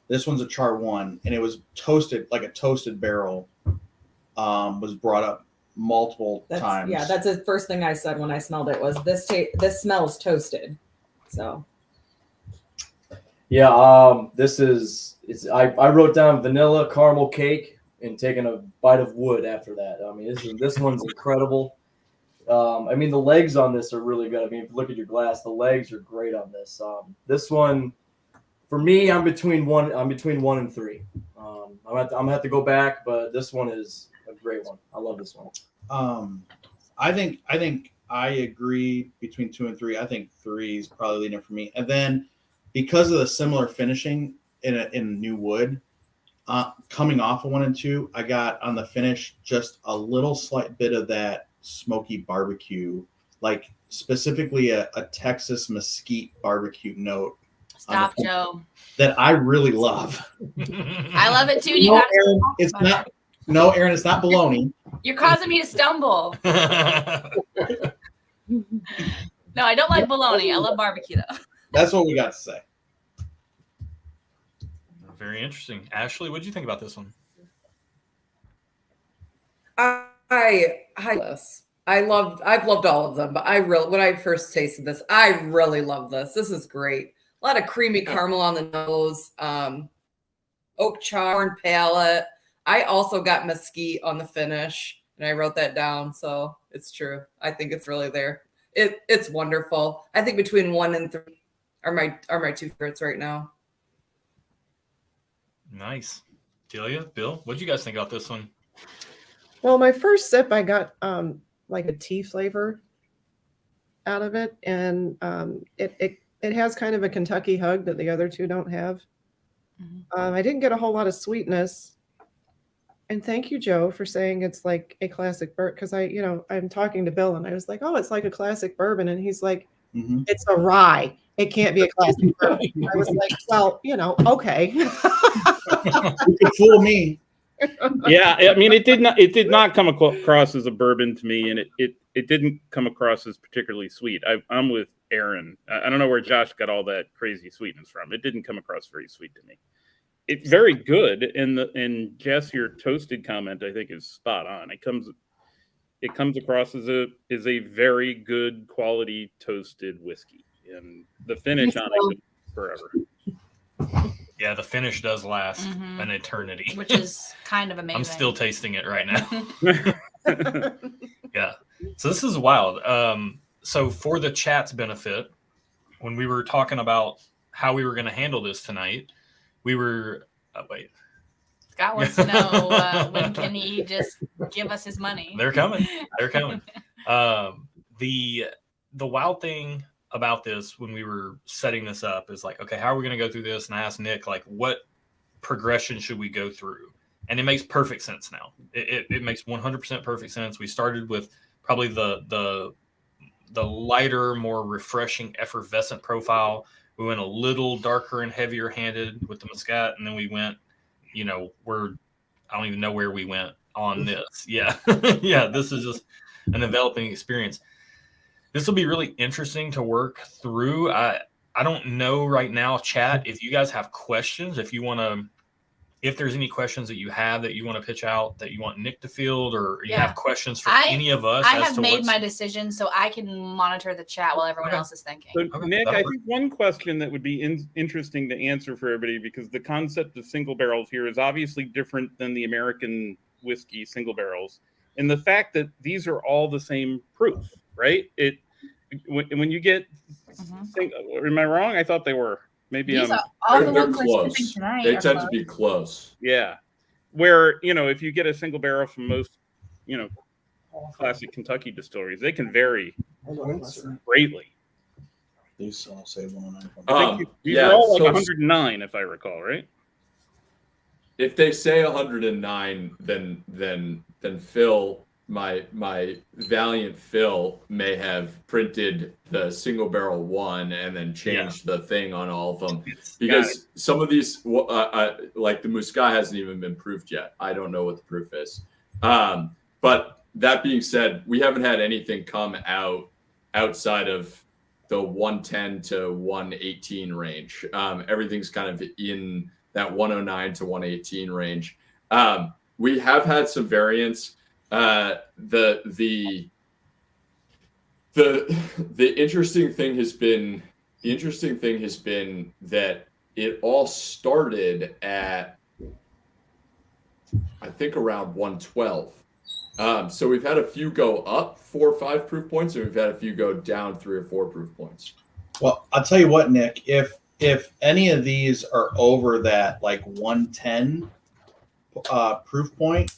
S4: This one's a char 1, and it was toasted, like a toasted barrel, was brought up multiple times.
S9: Yeah, that's the first thing I said when I smelled it was this smells toasted. So.
S8: Yeah, I wrote down vanilla caramel cake and taking a bite of wood after that. I mean, this one's incredible. I mean, the legs on this are really good. I mean, if you look at your glass, the legs are great on this. This one, for me, I'm between 1 and 3. I'm gonna have to go back, but this one is a great one. I love this one.
S4: I think I agree between 2 and 3. I think 3 is probably leading for me. And then because of the similar finishing in new wood, coming off of 1 and 2, I got on the finish just a little slight bit of that smoky barbecue, like specifically a Texas mesquite barbecue note.
S2: Stop, Joe.
S4: That I really love.
S2: I love it too.
S4: Aaron, it's not. No, Aaron, it's not bologna.
S2: You're causing me to stumble. No, I don't like bologna. I love barbecue though.
S4: That's what we got to say.
S1: Very interesting. Ashley, what did you think about this one?
S10: I've loved all of them, but when I first tasted this, I really love this. This is great. A lot of creamy caramel on the nose, oak char and palate. I also got mesquite on the finish, and I wrote that down, so it's true. I think it's really there. It's wonderful. I think between 1 and 3 are my 2 favorites right now.
S1: Nice. Delia, Bill, what did you guys think about this one?
S11: Well, my first sip, I got like a tea flavor out of it, and it has kind of a Kentucky hug that the other 2 don't have. Mm-hmm. I didn't get a whole lot of sweetness. And thank you, Joe, for saying it's like a classic bourbon, because I'm talking to Bill and I was like, oh, it's like a classic bourbon. And he's like, it's a rye. It can't be a classic bourbon. I was like, well, okay.
S4: You could fool me.
S5: Yeah, I mean, it did not come across as a bourbon to me, and it didn't come across as particularly sweet. I'm with Aaron. I don't know where Josh got all that crazy sweetness from. It didn't come across very sweet to me. It's very good, and Jess, your toasted comment I think is spot on. It comes across as a very good quality toasted whiskey, and the finish on it forever.
S1: Yeah, the finish does last an eternity,
S2: which is kind of amazing.
S1: I'm still tasting it right now. Yeah, so this is wild. So for the chat's benefit, when we were talking about how we were going to handle this tonight, we were wait.
S2: Scott wants to know when can he just give us his money?
S1: They're coming. The wild thing about this when we were setting this up is like, okay, how are we going to go through this? And I asked Nick, like, what progression should we go through? And it makes perfect sense now. It makes 100% perfect sense. We started with probably the lighter, more refreshing, effervescent profile. We went a little darker and heavier handed with the Muscat, and then we went, I don't even know where we went on this. Yeah. Yeah. This is just an enveloping experience. This will be really interesting to work through. I don't know right now, chat, if you guys have questions, if there's any questions that you have that you want to pitch out, that you want Nick to field, or you have questions for any of us.
S2: I have made my decision, so I can monitor the chat while everyone else is thinking.
S5: So, Nick, I think one question that would be interesting to answer for everybody, because the concept of single barrels here is obviously different than the American whiskey single barrels, and the fact that these are all the same proof, right? When you get, am I wrong? I thought they were. Maybe
S3: they're close. They tend to be close.
S5: Yeah. Where, if you get a single barrel from most, classic Kentucky distilleries, they can vary greatly.
S4: These all say
S5: 109. These are all like 109, if I recall, right?
S3: If they say 109, then Phil, my valiant Phil, may have printed the single barrel one and then changed the thing on all of them, because some of these, like the Muscat, hasn't even been proofed yet. I don't know what the proof is. But that being said, we haven't had anything come out outside of the 110 to 118 range. Everything's kind of in that 109 to 118 range. We have had some variants. The interesting thing has been that it all started at, I think, around 112. So we've had a few go up 4 or 5 proof points, and we've had a few go down 3 or 4 proof points.
S4: Well, I'll tell you what, Nick, if any of these are over that like 110 proof point,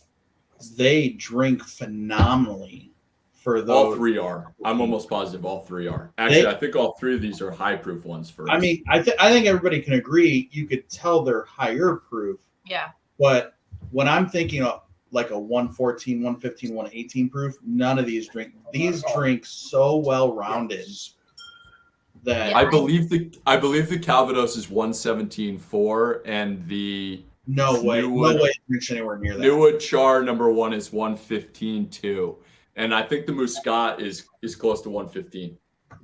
S4: they drink phenomenally for those.
S3: All 3 are. I'm almost positive all 3 are. Actually, I think all 3 of these are high proof ones for us.
S4: I mean, I think everybody can agree. You could tell they're higher proof.
S2: Yeah.
S4: But when I'm thinking of like a 114, 115, 118 proof, none of these drink. These drink so well rounded that
S3: I believe the Calvados is 117.4, and the
S4: no way it drinks anywhere near that.
S3: Newwood Char number 1 is 115.2, and I think the Muscat is close to 115.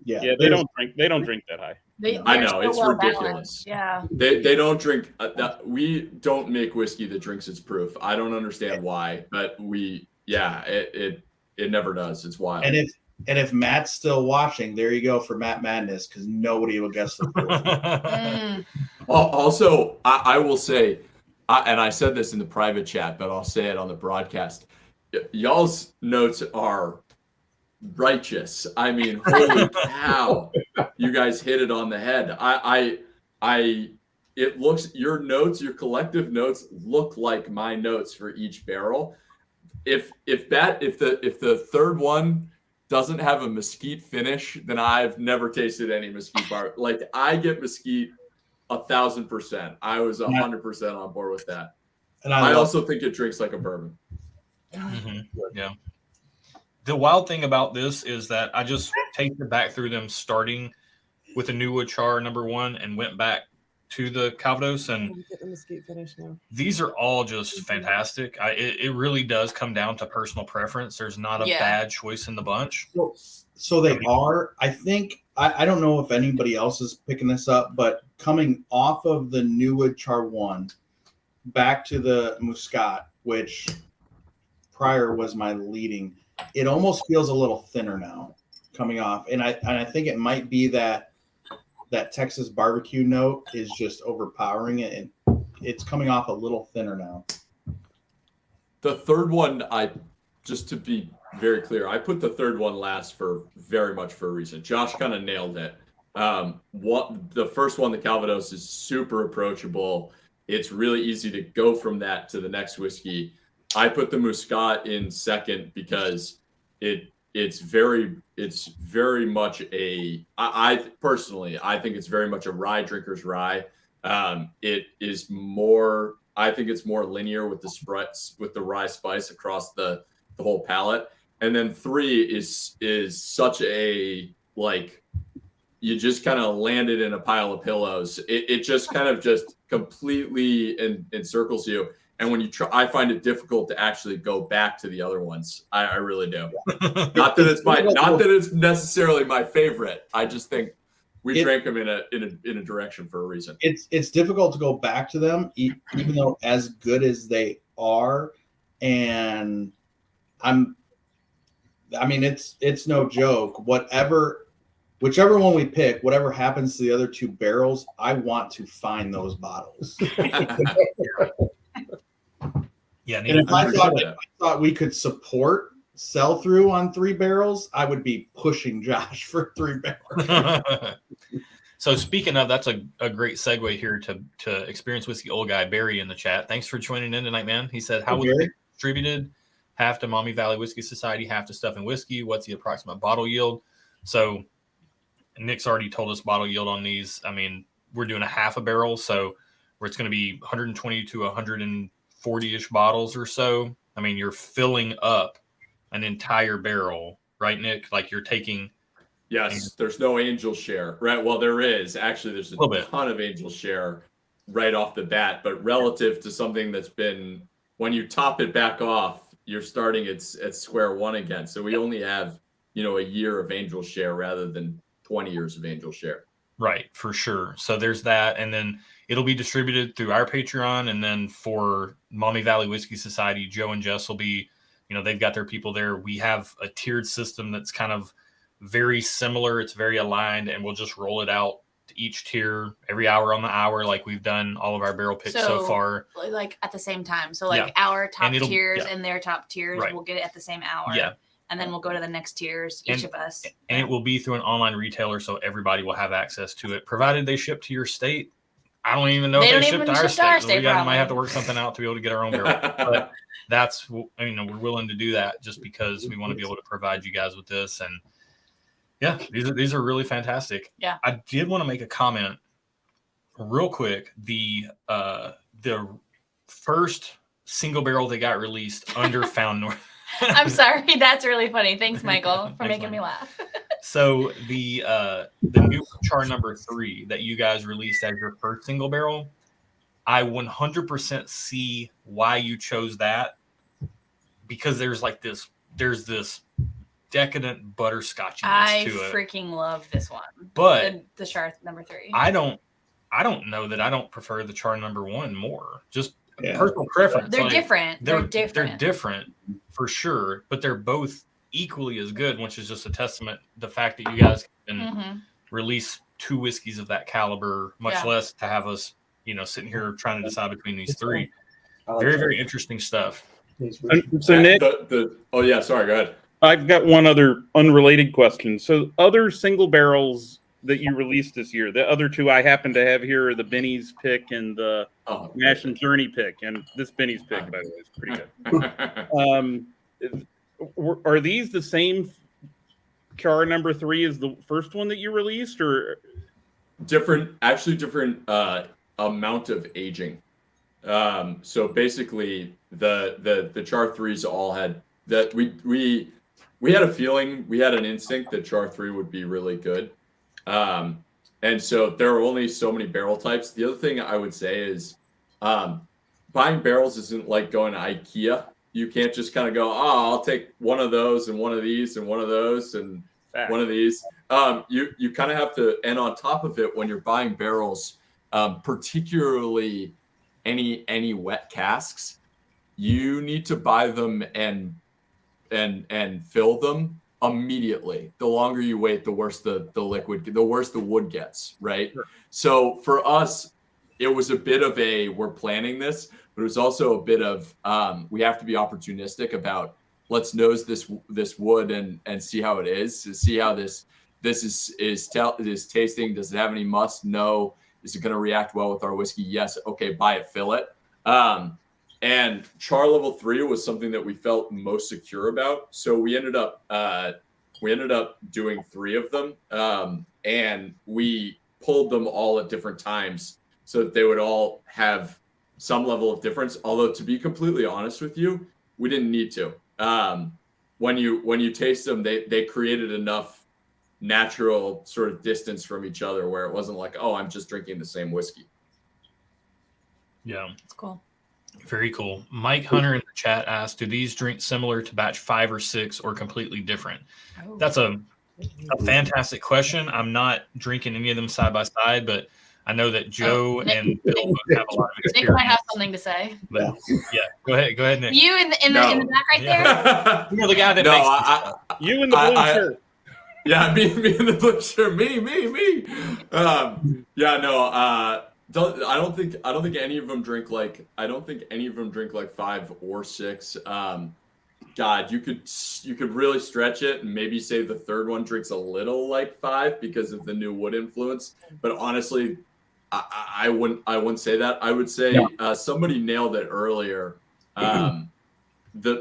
S5: Yeah, they don't drink that high.
S3: I know, it's ridiculous.
S2: Yeah,
S3: they don't drink. We don't make whiskey that drinks its proof. I don't understand why, but it never does. It's wild.
S4: And if Matt's still watching, there you go for Matt Madness, because nobody will guess the proof.
S3: Also, I will say, and I said this in the private chat, but I'll say it on the broadcast. Y'all's notes are righteous. I mean, holy cow, you guys hit it on the head. It looks, your collective notes look like my notes for each barrel. If the third one doesn't have a mesquite finish, then I've never tasted any mesquite bar. Like, I get mesquite 1,000%. I was 100% on board with that. And I also think it drinks like a bourbon.
S1: Mm-hmm. Yeah. The wild thing about this is that I just tasted back through them starting with a Newwood Char number 1 and went back to the Calvados, and these are all just fantastic. It really does come down to personal preference. There's not a bad choice in the bunch.
S4: So they are. I think I don't know if anybody else is picking this up, but coming off of the Newwood Char 1 back to the Muscat, which prior was my leading, it almost feels a little thinner now coming off, and I think it might be that Texas barbecue note is just overpowering it, and it's coming off a little thinner now.
S3: The third one, just to be very clear, I put the third one last very much for a reason. Josh kind of nailed it. The first one, the Calvados, is super approachable. It's really easy to go from that to the next whiskey. I put the Muscat in second because it's very much I personally think it's very much a rye drinker's rye. It is more, I think it's more linear with the rye spice across the whole palate. And then 3 is such a, like, you just kind of landed in a pile of pillows. It just kind of just completely encircles you. And when you try, I find it difficult to actually go back to the other ones. I really do. Not that it's necessarily my favorite. I just think we drank them in a direction for a reason.
S4: It's difficult to go back to them, even though as good as they are. And it's no joke. Whichever one we pick, whatever happens to the other 2 barrels, I want to find those bottles.
S1: Yeah,
S4: and if I thought we could support sell through on 3 barrels, I would be pushing Josh for 3 barrels.
S1: So speaking of, that's a great segue here to Experience Whiskey Old Guy Barry in the chat. Thanks for joining in tonight, man. He said, how was it distributed? Half to Maumee Valley Whiskey Society, half to Stuff and Whiskey. What's the approximate bottle yield? So Nick's already told us bottle yield on these. I mean, we're doing a half a barrel, so where it's going to be 120 to 140-ish bottles or so. I mean, you're filling up an entire barrel, right, Nick? Like you're taking.
S3: Yes, there's no angel share, right? Well, there is. Actually, there's a ton of angel share right off the bat, but relative to something that's been, when you top it back off, you're starting at square one again. So we only have, a year of angel share rather than 20 years of angel share.
S1: Right, for sure. So there's that. And then it'll be distributed through our Patreon. And then for Maumee Valley Whiskey Society, Joe and Jess will be, they've got their people there. We have a tiered system that's kind of very similar. It's very aligned, and we'll just roll it out to each tier every hour on the hour, like we've done all of our barrel picks so far.
S2: Like at the same time. So like our top tiers and their top tiers, we'll get it at the same hour.
S1: Yeah.
S2: And then we'll go to the next tiers, each of us.
S1: And it will be through an online retailer, so everybody will have access to it, provided they ship to your state. I don't even know if they ship to our state. So we might have to work something out to be able to get our own barrel. But that's, we're willing to do that just because we want to be able to provide you guys with this. And yeah, these are really fantastic.
S2: Yeah.
S1: I did want to make a comment real quick. The first single barrel that got released under Found North.
S2: I'm sorry. That's really funny. Thanks, Michael, for making me laugh.
S1: So the new char number 3 that you guys released as your first single barrel, I 100% see why you chose that, because there's this decadent butterscotchiness to it.
S2: I freaking love this one.
S1: But
S2: the char number 3.
S1: I don't know that I don't prefer the char number 1 more. Just personal preference.
S2: They're different. They're
S1: different for sure, but they're both equally as good, which is just a testament to the fact that you guys can release 2 whiskeys of that caliber, much less to have us, sitting here trying to decide between these 3. Very, very interesting stuff.
S5: So Nick,
S3: sorry, go ahead.
S5: I've got one other unrelated question. So other single barrels that you released this year, the other 2 I happen to have here are the Benny's pick and the Nash and Journey pick. And this Benny's pick, by the way, is pretty good. Are these the same char number 3 as the first one that you released, or
S3: different amount of aging? So basically the char 3s all had that. We had a feeling, we had an instinct that char 3 would be really good. And so there are only so many barrel types. The other thing I would say is buying barrels isn't like going to IKEA. You can't just kind of go, I'll take one of those and one of these and one of those and one of these. You kind of have to, and on top of it, when you're buying barrels, particularly any wet casks, you need to buy them and fill them immediately. The longer you wait, the worse the wood gets, right? Sure. So for us, it was a bit of we're planning this, but it was also a bit of we have to be opportunistic about, let's nose this wood and see how it is, to see how this is tasting. Does it have any must? No. Is it going to react well with our whiskey? Yes. Okay, buy it, fill it. And char level 3 was something that we felt most secure about. So we ended up doing 3 of them, and we pulled them all at different times so that they would all have some level of difference. Although, to be completely honest with you, we didn't need to. when you taste them, they created enough natural sort of distance from each other where it wasn't like, oh, I'm just drinking the same whiskey.
S1: Yeah,
S2: It's cool.
S1: Very cool. Mike Hunter in the chat asked, do these drinks similar to batch 5 or 6 or completely different?
S2: Oh.
S1: That's a fantastic question. I'm not drinking any of them side by side, but I know that Joe and Bill both have a lot of
S2: Nick
S1: experience.
S2: might have something to say.
S1: But yeah, go ahead, Nick.
S2: You in the back right there?
S1: You're the guy that makes
S5: you in the blue shirt.
S3: Yeah, me in the blue shirt. Me. I don't think any of them drink like 5 or 6. God, you could really stretch it and maybe say the third one drinks a little like 5 because of the new wood influence. But honestly, I wouldn't say that. I would say somebody nailed it earlier. I think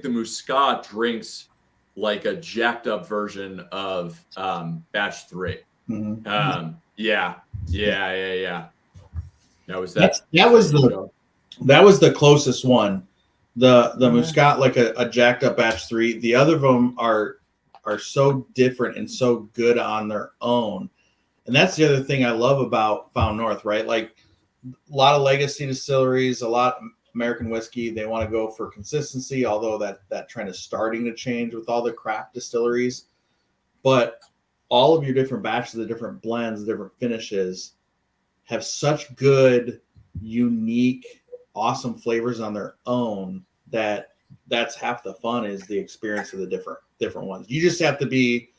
S3: the Muscat drinks like a jacked up version of batch 3.
S4: Mm-hmm.
S3: Yeah. That
S4: was the closest one. The Muscat, like a jacked up batch 3. The other of them are so different and so good on their own. And that's the other thing I love about Found North, right? Like a lot of legacy distilleries, a lot of American whiskey, they want to go for consistency, although that trend is starting to change with all the craft distilleries. But all of your different batches, the different blends, the different finishes have such good, unique, awesome flavors on their own that's half the fun is the experience of the different ones. You just have to be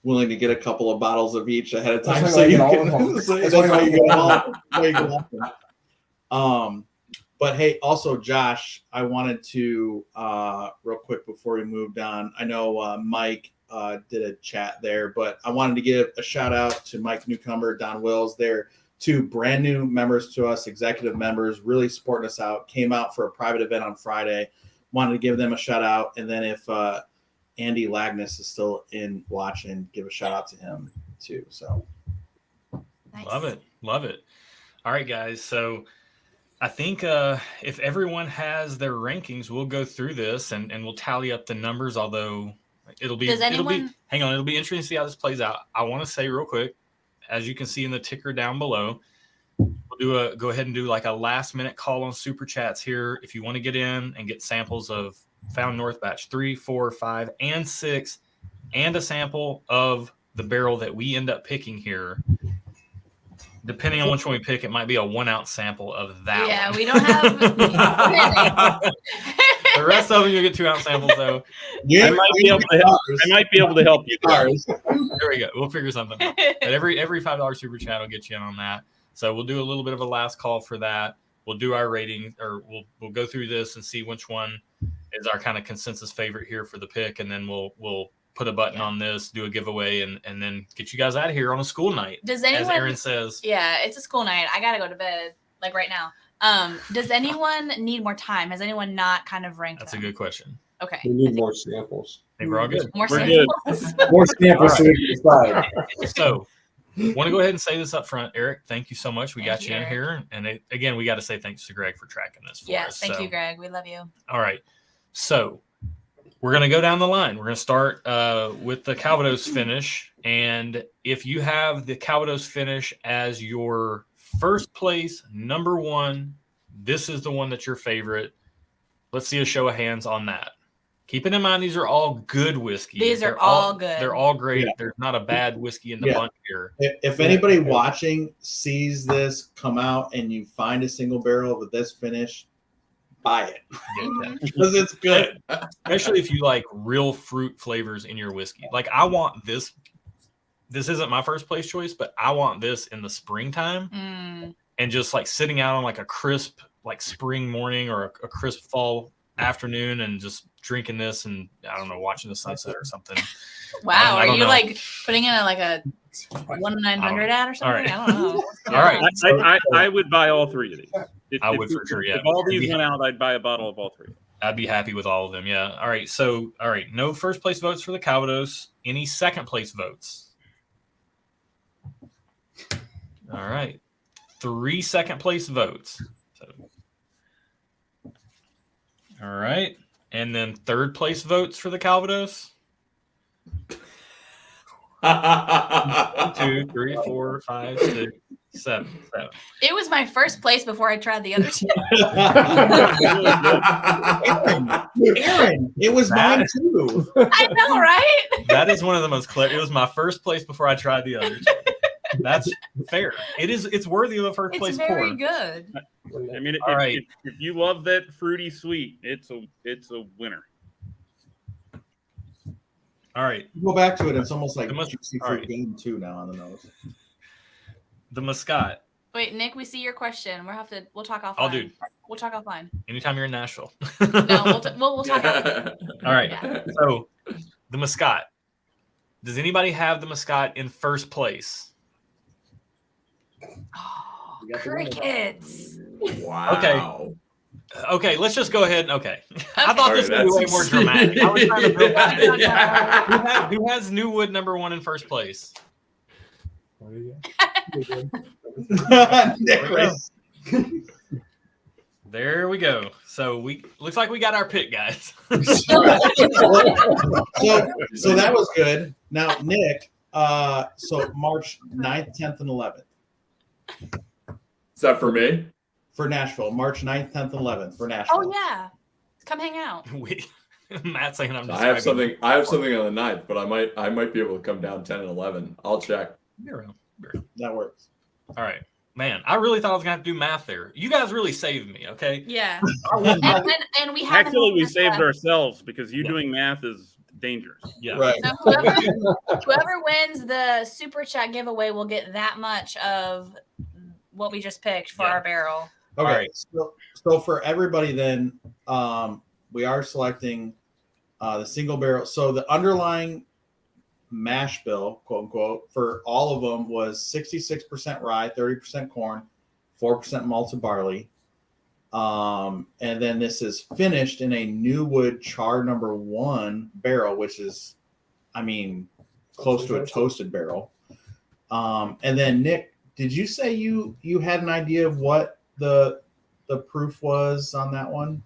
S4: willing to get a couple of bottles of each ahead of time. So you can, that's why you get all. But hey, also Josh, I wanted to real quick before we moved on. I know Mike did a chat there, but I wanted to give a shout out to Mike Newcomer, Don Wills. They're 2 brand new members to us, executive members, really supporting us out. Came out for a private event on Friday. Wanted to give them a shout out, and then if Andy Lagnus is still in watching, give a shout out to him too. So
S2: nice.
S1: Love it. All right, guys. So I think if everyone has their rankings, we'll go through this and we'll tally up the numbers. Although it'll be interesting to see how this plays out. I want to say real quick, as you can see in the ticker down below, we'll go ahead and do like a last minute call on super chats here. If you want to get in and get samples of Found North batch 3, 4, 5, and 6, and a sample of the barrel that we end up picking here. Depending on which one we pick, it might be a 1 ounce sample of that.
S2: Yeah,
S1: one.
S2: We don't have.
S1: The rest of them, you'll get 2 ounce samples though.
S5: I might be able to help you.
S1: There we go. We'll figure something out. But every $5 super chat will get you in on that. So we'll do a little bit of a last call for that. We'll do our rating, or we'll go through this and see which one is our kind of consensus favorite here for the pick, and then we'll put a button on this, do a giveaway, and then get you guys out of here on a school night.
S2: Does anyone,
S1: as Aaron says?
S2: Yeah, it's a school night. I gotta go to bed like right now. Does anyone need more time? Has anyone not kind of ranked?
S1: That's a good question.
S2: Okay.
S6: We need more samples.
S1: I think we're all good.
S2: More
S1: we're
S2: samples.
S8: Good. More samples so we can decide.
S1: So, want to go ahead and say this up front, Eric. Thank you so much. We got you in
S2: Eric.
S1: here, and again, we got to say thanks to Greg for tracking this for us.
S2: Yes, thank you, Greg. We love you.
S1: All right, so we're gonna go down the line. We're gonna start with the Calvados finish, and if you have the Calvados finish as your first place, number 1, this is the one that's your favorite. Let's see a show of hands on that. Keeping in mind, these are all good whiskey.
S2: They're all good.
S1: They're all great.
S4: Yeah.
S1: There's not a bad whiskey in the bunch here.
S4: If anybody watching sees this come out and you find a single barrel of this finish, buy it because it's good.
S1: Especially if you like real fruit flavors in your whiskey. Like I want this. This isn't my first place choice, but I want this in the springtime and just like sitting out on like a crisp like spring morning or a crisp fall afternoon and just drinking this and I don't know, watching the sunset or something.
S2: Wow,
S1: I don't
S2: are you
S1: know.
S2: like putting in a 1-900 ad or something?
S1: All right.
S2: I don't know.
S1: All right.
S5: I would buy all 3 of these.
S1: I would for sure, yeah.
S5: If all these went out, I'd buy a bottle of all 3.
S1: I'd be happy with all of them. Yeah. All right. So, no first place votes for the Calvados. Any second place votes? All right. 3 second place votes. So, all right. And then third place votes for the Calvados. 1, 2, 3, 4, 5, 6, 7.
S2: It was my first place before I tried the other two.
S4: Aaron, it was mine too.
S2: I know, right?
S1: That is one of the most clever. It was my first place before I tried the other two. That's fair. It's worthy of a first place
S2: It's very
S1: pour.
S2: good.
S5: I mean,
S1: All right.
S5: if you love that fruity sweet, it's a winner.
S1: All right.
S4: Go back to it. It's almost like juicy
S1: all
S4: fruit
S1: right.
S4: game 2 now on the nose.
S1: The Muscat.
S2: Wait, Nick, we see your question. We'll talk offline.
S1: I'll do.
S2: We'll talk offline.
S1: Anytime you're in Nashville.
S2: No, we'll talk offline.
S1: All right.
S2: Yeah.
S1: So the Muscat. Does anybody have the Muscat in first place?
S2: Oh, crickets.
S3: Wow.
S1: Okay, let's just go ahead. Okay. I thought
S3: All
S1: this
S3: right,
S1: would be way more dramatic. I was trying to build
S3: Yeah.
S1: who has Newwood #1 in first place?
S4: Nicholas.
S1: There we go. So looks like we got our pick, guys.
S4: So that was good. Now, Nick, so March 9th, 10th, and 11th
S3: Is that for me?
S4: for Nashville. March 9th, 10th, and 11th for Nashville.
S2: Oh yeah. Come hang out.
S1: Matt's saying I'm just
S3: I have something on the 9th, but I might be able to come down 10 and 11. I'll check.
S4: That works.
S1: All right. Man, I really thought I was gonna have to do math there. You guys really saved me, okay?
S2: Yeah. and we haven't
S5: Actually, we saved ourselves because you doing math is dangerous.
S1: Yeah.
S4: Right.
S2: So whoever wins the super chat giveaway will get that much of what we just picked for our barrel.
S4: Okay.
S1: All right.
S4: So for everybody then, we are selecting the single barrel. So the underlying mash bill, quote unquote, for all of them was 66% rye, 30% corn, 4% malted barley. And then this is finished in a Newwood Char #1 barrel, which is, I mean, close to a toasted barrel. And then Nick, did you say you had an idea of what the proof was on that one?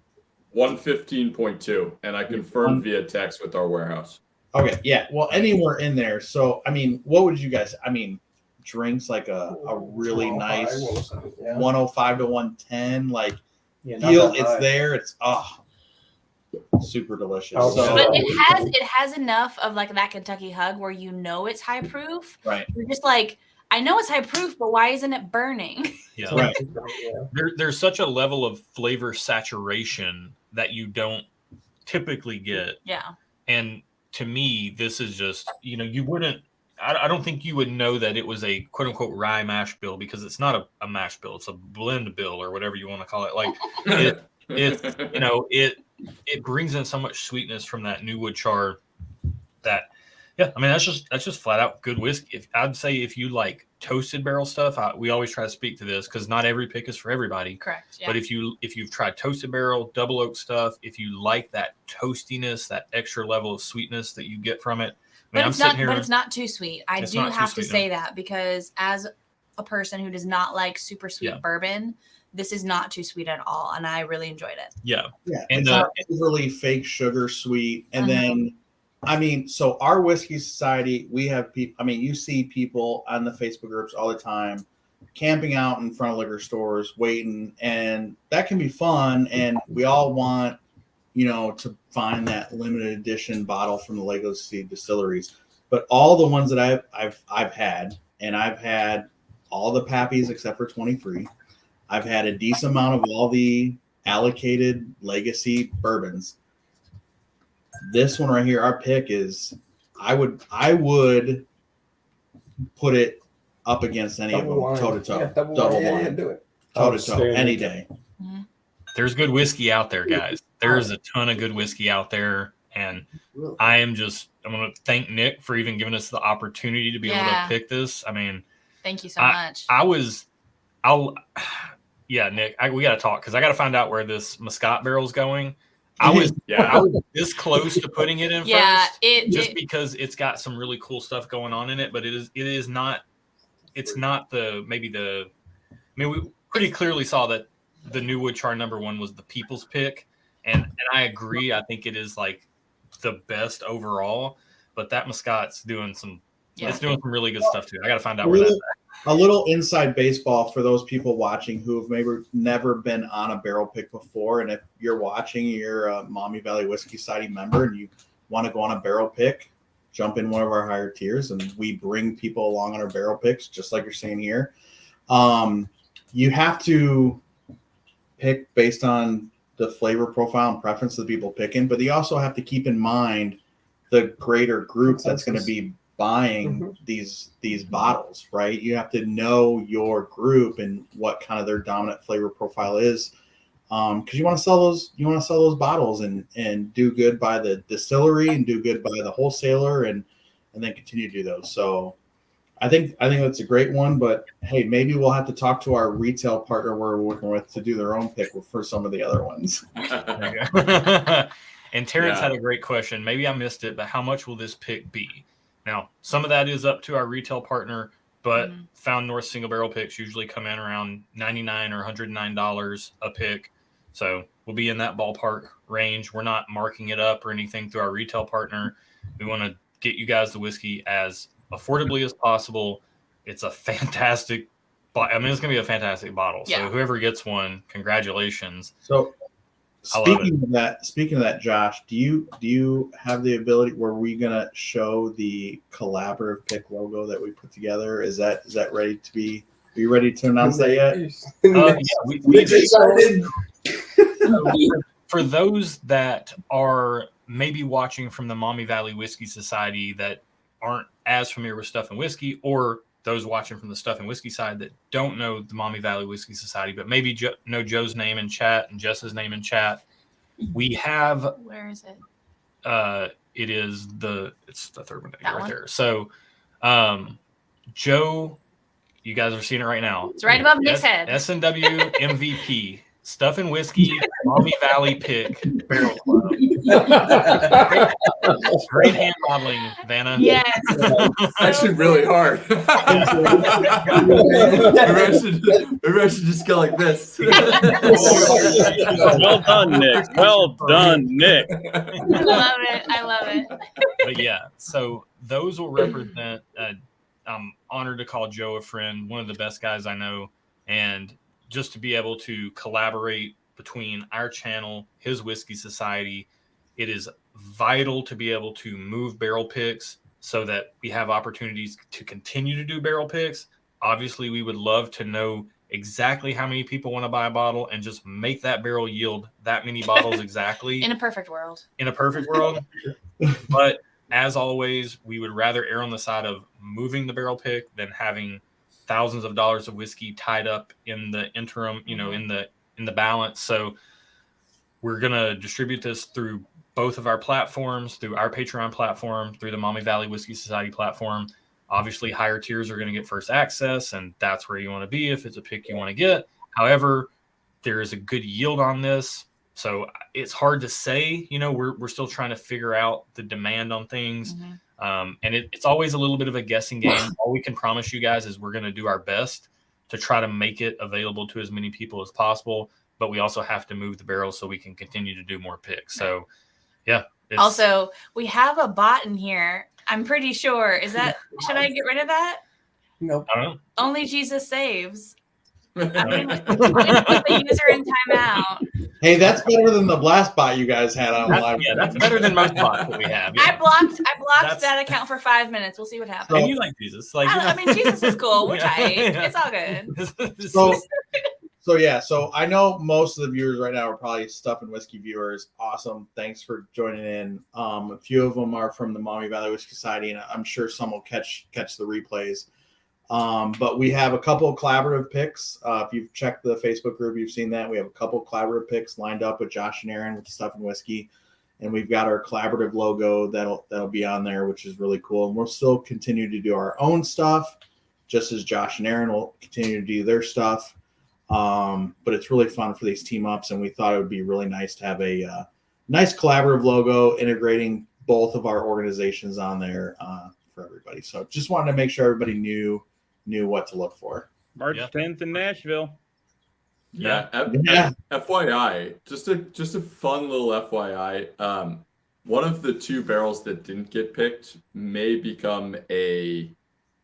S3: 115.2, and I confirmed via text with our warehouse.
S4: Okay, yeah. Well, anywhere in there. So, I mean, what would you guys? I mean, drinks like a really nice 105 to 110. Like, feel it's there. It's super delicious. So,
S2: but it has enough of like that Kentucky hug where you know it's high proof.
S4: Right.
S2: You're just like, I know it's high proof, but why isn't it burning?
S1: Yeah.
S4: Right.
S1: There's such a level of flavor saturation that you don't typically get.
S2: Yeah.
S1: And to me, this is just, you wouldn't, I don't think you would know that it was a quote unquote rye mash bill because it's not a mash bill. It's a blend bill or whatever you want to call it. Like it brings in so much sweetness from that Newwood Char that, yeah, I mean, that's just flat out good whiskey. I'd say if you like toasted barrel stuff, we always try to speak to this because not every pick is for everybody.
S2: Correct. Yeah.
S1: But if you've tried toasted barrel, double oak stuff, if you like that toastiness, that extra level of sweetness that you get from it,
S2: but it's not too sweet. I do have to say that because as a person who does not like super sweet bourbon, this is not too sweet at all, and I really enjoyed it.
S1: Yeah.
S4: Yeah. And it's not overly fake sugar sweet, and then. I mean, so our whiskey society, we have people, I mean, you see people on the Facebook groups all the time camping out in front of liquor stores, waiting, and that can be fun. And we all want, to find that limited edition bottle from the Legacy distilleries. But all the ones that I've had, and I've had all the Pappies except for 23. I've had a decent amount of all the allocated Legacy bourbons. This one right here, our pick is, I would put it up against any of them, toe to toe, double wine, toe to toe, any day.
S1: There's good whiskey out there, guys. There's a ton of good whiskey out there, and I'm going to thank Nick for even giving us the opportunity to be able to pick this. I mean,
S2: thank you so much.
S1: Nick, we got to talk because I got to find out where this Muscat barrel is going. I was this close to putting it in first, because it's got some really cool stuff going on in it, but it is not. It's not we pretty clearly saw that the Newwood Char #1 was the people's pick, And I agree. I think it is like the best overall, but that Muscat's doing some it's doing some really good stuff too. I got to find out where that's at.
S4: A little inside baseball for those people watching who have maybe never been on a barrel pick before. And if you're watching, you're a Maumee Valley Whiskey Society member and you want to go on a barrel pick, jump in one of our higher tiers, and we bring people along on our barrel picks, just like you're saying here. You have to pick based on the flavor profile and preference of the people picking, but you also have to keep in mind the greater group that's going to be buying these bottles, right? You have to know your group and what kind of their dominant flavor profile is, because you want to sell those bottles and do good by the distillery and do good by the wholesaler and then continue to do those. So I think that's a great one, but hey, maybe we'll have to talk to our retail partner we're working with to do their own pick for some of the other ones.
S1: And Terrence had a great question. Maybe I missed it, but how much will this pick be? Now, some of that is up to our retail partner, but Found North single barrel picks usually come in around $99 or $109 a pick. So we'll be in that ballpark range. We're not marking it up or anything through our retail partner. We want to get you guys the whiskey as affordably as possible. It's a fantastic, it's going to be a fantastic bottle. So whoever gets one, congratulations.
S4: So speaking of that, Josh, do you have the ability? Were we gonna show the collaborative pick logo that we put together? Is that ready to be? Are you ready to announce that yet?
S1: We excited. For those that are maybe watching from the Maumee Valley Whiskey Society that aren't as familiar with Stuff and Whiskey, or those watching from the Stuff and Whiskey side that don't know the Maumee Valley Whiskey Society, but maybe know Joe's name in chat and Jess's name in chat. We have.
S2: Where is it?
S1: It's the third one right there. So, Joe, you guys are seeing it right now.
S2: It's right above Nick's head.
S1: S&W MVP. Stuff and Whiskey, Maumee Valley Pick, Barrel Club. Great hand modeling, Vanna.
S2: Yes.
S3: It's actually really hard. Maybe I should just go like this.
S5: Well done, Nick. Well done, Nick.
S2: I love it.
S1: But yeah, so those will represent, I'm honored to call Joe a friend, one of the best guys I know, and just to be able to collaborate between our channel, his Whiskey Society, it is vital to be able to move barrel picks so that we have opportunities to continue to do barrel picks. Obviously, we would love to know exactly how many people want to buy a bottle and just make that barrel yield that many bottles exactly.
S2: In a perfect world.
S1: But as always, we would rather err on the side of moving the barrel pick than having thousands of dollars of whiskey tied up in the interim, in the balance. So we're going to distribute this through both of our platforms, through our Patreon platform, through the Maumee Valley Whiskey Society platform. Obviously, higher tiers are going to get first access, and that's where you want to be if it's a pick you want to get. However, there is a good yield on this. So it's hard to say, we're still trying to figure out the demand on things. And it's always a little bit of a guessing game. All we can promise you guys is we're going to do our best to try to make it available to as many people as possible. But we also have to move the barrel so we can continue to do more picks. So, yeah.
S2: Also, we have a bot in here. I'm pretty sure. Should I get rid of that?
S7: Nope.
S1: I don't know.
S2: Only Jesus saves. I'm gonna put the user in timeout.
S4: Hey, that's better than the blast bot you guys had on live.
S1: Yeah, that's better than most bots that we have. Yeah.
S2: I blocked that account for 5 minutes. We'll see what happens.
S1: And you like Jesus.
S2: Jesus is cool. We're tight. It's all good.
S4: So I know most of the viewers right now are probably Stuff and Whiskey viewers. Awesome. Thanks for joining in. A few of them are from the Maumee Valley Whiskey Society, and I'm sure some will catch the replays. But we have a couple of collaborative picks. If you've checked the Facebook group, you've seen that. We have a couple of collaborative picks lined up with Josh and Aaron with Stuff and Whiskey. And we've got our collaborative logo that'll be on there, which is really cool. And we'll still continue to do our own stuff, just as Josh and Aaron will continue to do their stuff. But it's really fun for these team ups, and we thought it would be really nice to have a nice collaborative logo integrating both of our organizations on there for everybody. So just wanted to make sure everybody knew what to look for.
S5: March 10th in Nashville.
S3: Yeah. FYI, just a fun little FYI. One of the 2 barrels that didn't get picked may become a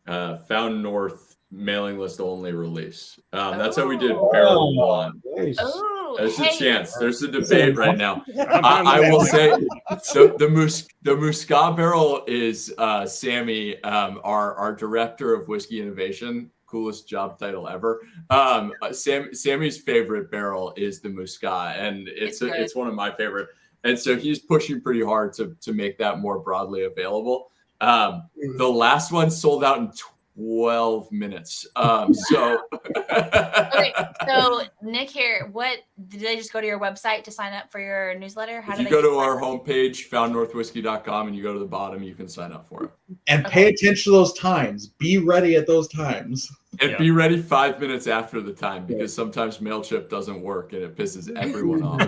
S3: Found North mailing list only release. That's how we did barrel 1.
S6: Nice.
S2: Oh,
S3: There's a
S2: hey.
S3: chance. There's a debate right now.
S5: I'm down
S3: I
S5: with
S3: will
S5: that.
S3: say the Muscat barrel is Sammy, our director of whiskey innovation. Coolest job title ever. Sammy's favorite barrel is the Muscat, and it's one of my favorite. And so he's pushing pretty hard to make that more broadly available. The last one sold out in 12 minutes. So
S2: Okay, so Nick here, what did they just go to your website to sign up for your newsletter? How
S3: if
S2: do
S3: you
S2: they
S3: go to our homepage, foundnorthwhiskey.com, and you go to the bottom, you can sign up for it.
S4: And pay attention to those times. Be ready at those times.
S3: And be ready 5 minutes after the time, because sometimes MailChimp doesn't work and it pisses everyone off.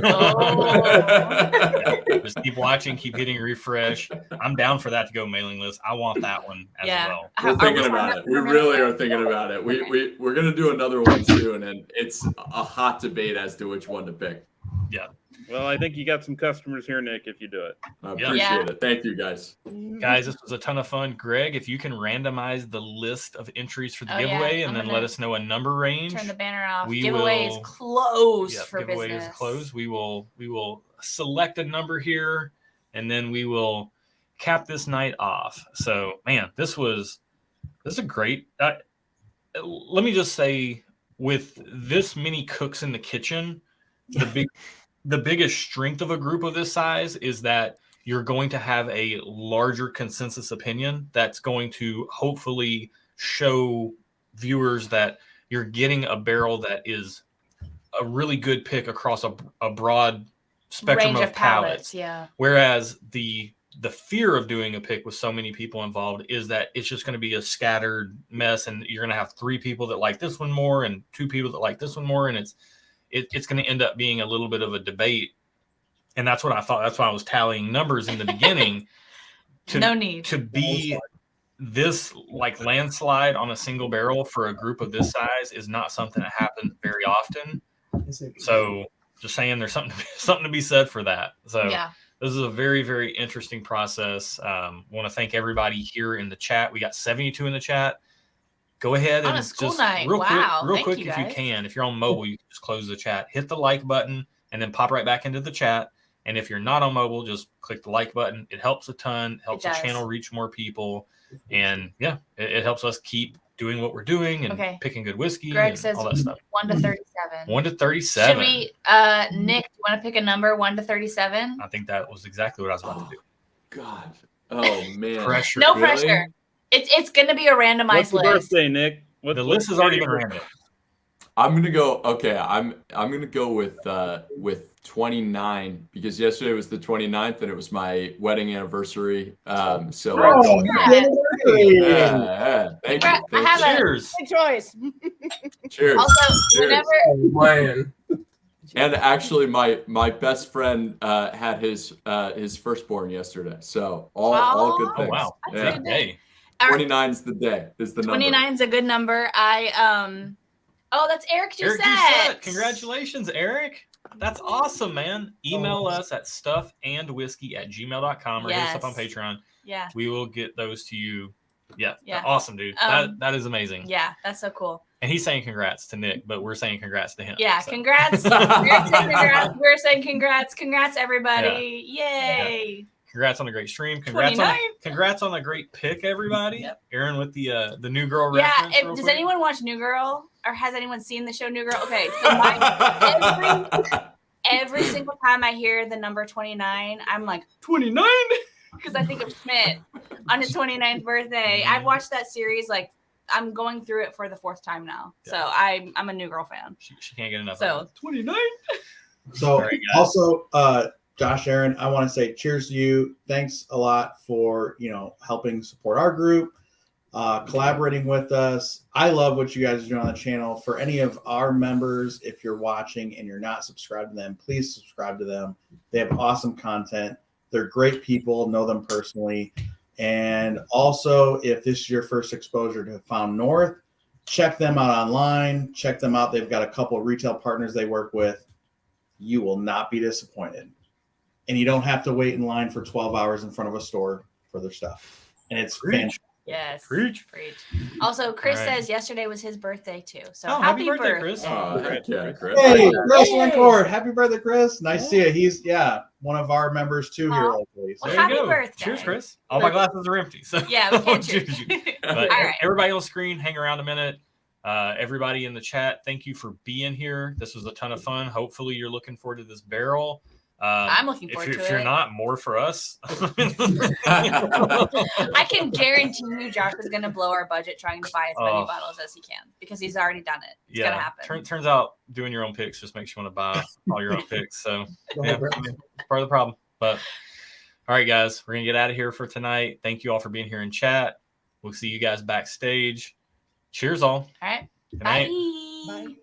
S1: Just keep watching, keep hitting refresh. I'm down for that to go mailing list. I want that one as well.
S3: We're thinking about it. We really are thinking about it. We're going to do another one soon, and it's a hot debate as to which one to pick.
S1: Yeah.
S5: Well, I think you got some customers here, Nick, if you do it.
S3: I appreciate it. Thank you, guys.
S1: Guys, this was a ton of fun. Greg, if you can randomize the list of entries for the giveaway and then let us know a number range.
S2: Turn the banner off. Giveaway is closed for
S1: giveaway
S2: business.
S1: Is closed. We will select a number here, and then we will cap this night off. So, man, this is a great. Let me just say, with this many cooks in the kitchen, the biggest strength of a group of this size is that you're going to have a larger consensus opinion that's going to hopefully show viewers that you're getting a barrel that is a really good pick across a broad spectrum of palates.
S2: Yeah.
S1: Whereas the fear of doing a pick with so many people involved is that it's just going to be a scattered mess, and you're going to have 3 people that like this one more and 2 people that like this one more, and it's going to end up being a little bit of a debate. And that's what I thought. That's why I was tallying numbers in the beginning.
S2: No need
S1: to be this like landslide on a single barrel for a group of this size is not something that happens very often. So just saying, there's something to be said for that. So this is a very, very interesting process. Want to thank everybody here in the chat. We got 72 in the chat. Go ahead and just real quick, if you can, if you're on mobile, you can just close the chat, hit the like button, and then pop right back into the chat. And if you're not on mobile, just click the like button. It helps a ton, helps the channel reach more people. And it helps us keep doing what we're doing and picking good whiskey.
S2: Greg
S1: and
S2: says
S1: all that stuff.
S2: 1 to 37.
S1: 1 to 37.
S2: Should we, Nick, do you want to pick a number 1 to 37?
S1: I think that was exactly what I was about to do.
S3: God. Oh, man.
S1: Pressure.
S2: No pressure. It's going to be a randomized
S5: What's your
S2: list.
S5: birthday, Nick?
S1: The list has already been random.
S3: I'm gonna go. Okay, I'm gonna go with 29 because yesterday was the 29th and it was my wedding anniversary. So thank you.
S1: Cheers.
S11: Good choice.
S3: Cheers.
S2: Also,
S3: Cheers.
S7: Man.
S3: And actually, my best friend had his firstborn yesterday. So all good things.
S1: Oh wow,
S3: yeah.
S1: Day.
S3: 29 is the day. Is the number.
S2: 29 is a good number. Oh, that's Eric Doucette.
S1: Eric Doucette. Congratulations, Eric. That's awesome, man. Email us at stuffandwhiskey@gmail.com or hit us up on Patreon.
S2: Yeah.
S1: We will get those to you. Yeah. Awesome, dude. That is amazing.
S2: Yeah, that's so cool.
S1: And he's saying congrats to Nick, but we're saying congrats to him.
S2: Yeah, so. Congrats. Eric's saying congrats. We're saying congrats. Congrats, everybody.
S1: Yeah.
S2: Yay.
S1: Yeah. Congrats on a great stream. Congrats on a great pick, everybody. Yep. Aaron with the New Girl reference.
S2: Yeah. Does anyone watch New Girl, or has anyone seen the show New Girl? Okay, so every single time I hear the number 29, I'm like 29 because I think of Schmidt on his 29th birthday. I've watched that series like I'm going through it for the 4th time now. Yeah. So I'm a New Girl fan.
S1: She can't get enough.
S2: So
S1: 29.
S4: So also. Josh, Aaron, I want to say cheers to you. Thanks a lot for, helping support our group, collaborating with us. I love what you guys are doing on the channel. For any of our members, if you're watching and you're not subscribed to them, please subscribe to them. They have awesome content. They're great people, know them personally. And also, if this is your first exposure to Found North, check them out online. Check them out. They've got a couple of retail partners they work with. You will not be disappointed. And you don't have to wait in line for 12 hours in front of a store for their stuff. And it's fantastic.
S2: Yes.
S1: Preach.
S2: Also, Chris
S1: All right.
S2: says yesterday was his birthday too. So
S1: happy birthday, Chris.
S3: Oh, heck yeah, Chris.
S4: Hey, Chris Lancourt. Happy birthday, Chris. Nice to see you. He's, one of our members too here locally.
S2: Well,
S1: There
S2: happy
S1: you go.
S2: birthday.
S1: Cheers, Chris. All my glasses are empty. So
S2: Yeah, we can't choose.
S1: But
S2: All right.
S1: everybody on the screen, hang around a minute. Everybody in the chat, thank you for being here. This was a ton of fun. Hopefully you're looking forward to this barrel.
S2: I'm looking forward to it.
S1: If you're not, more for us.
S2: I can guarantee you Josh is going to blow our budget trying to buy as many bottles as he can because he's already done it. It's going to happen.
S1: Turns out doing your own picks just makes you want to buy all your own picks. So it's part of the problem. But all right, guys, we're going to get out of here for tonight. Thank you all for being here in chat. We'll see you guys backstage. Cheers all.
S2: All right.
S1: Good night.
S2: Bye.
S11: Bye.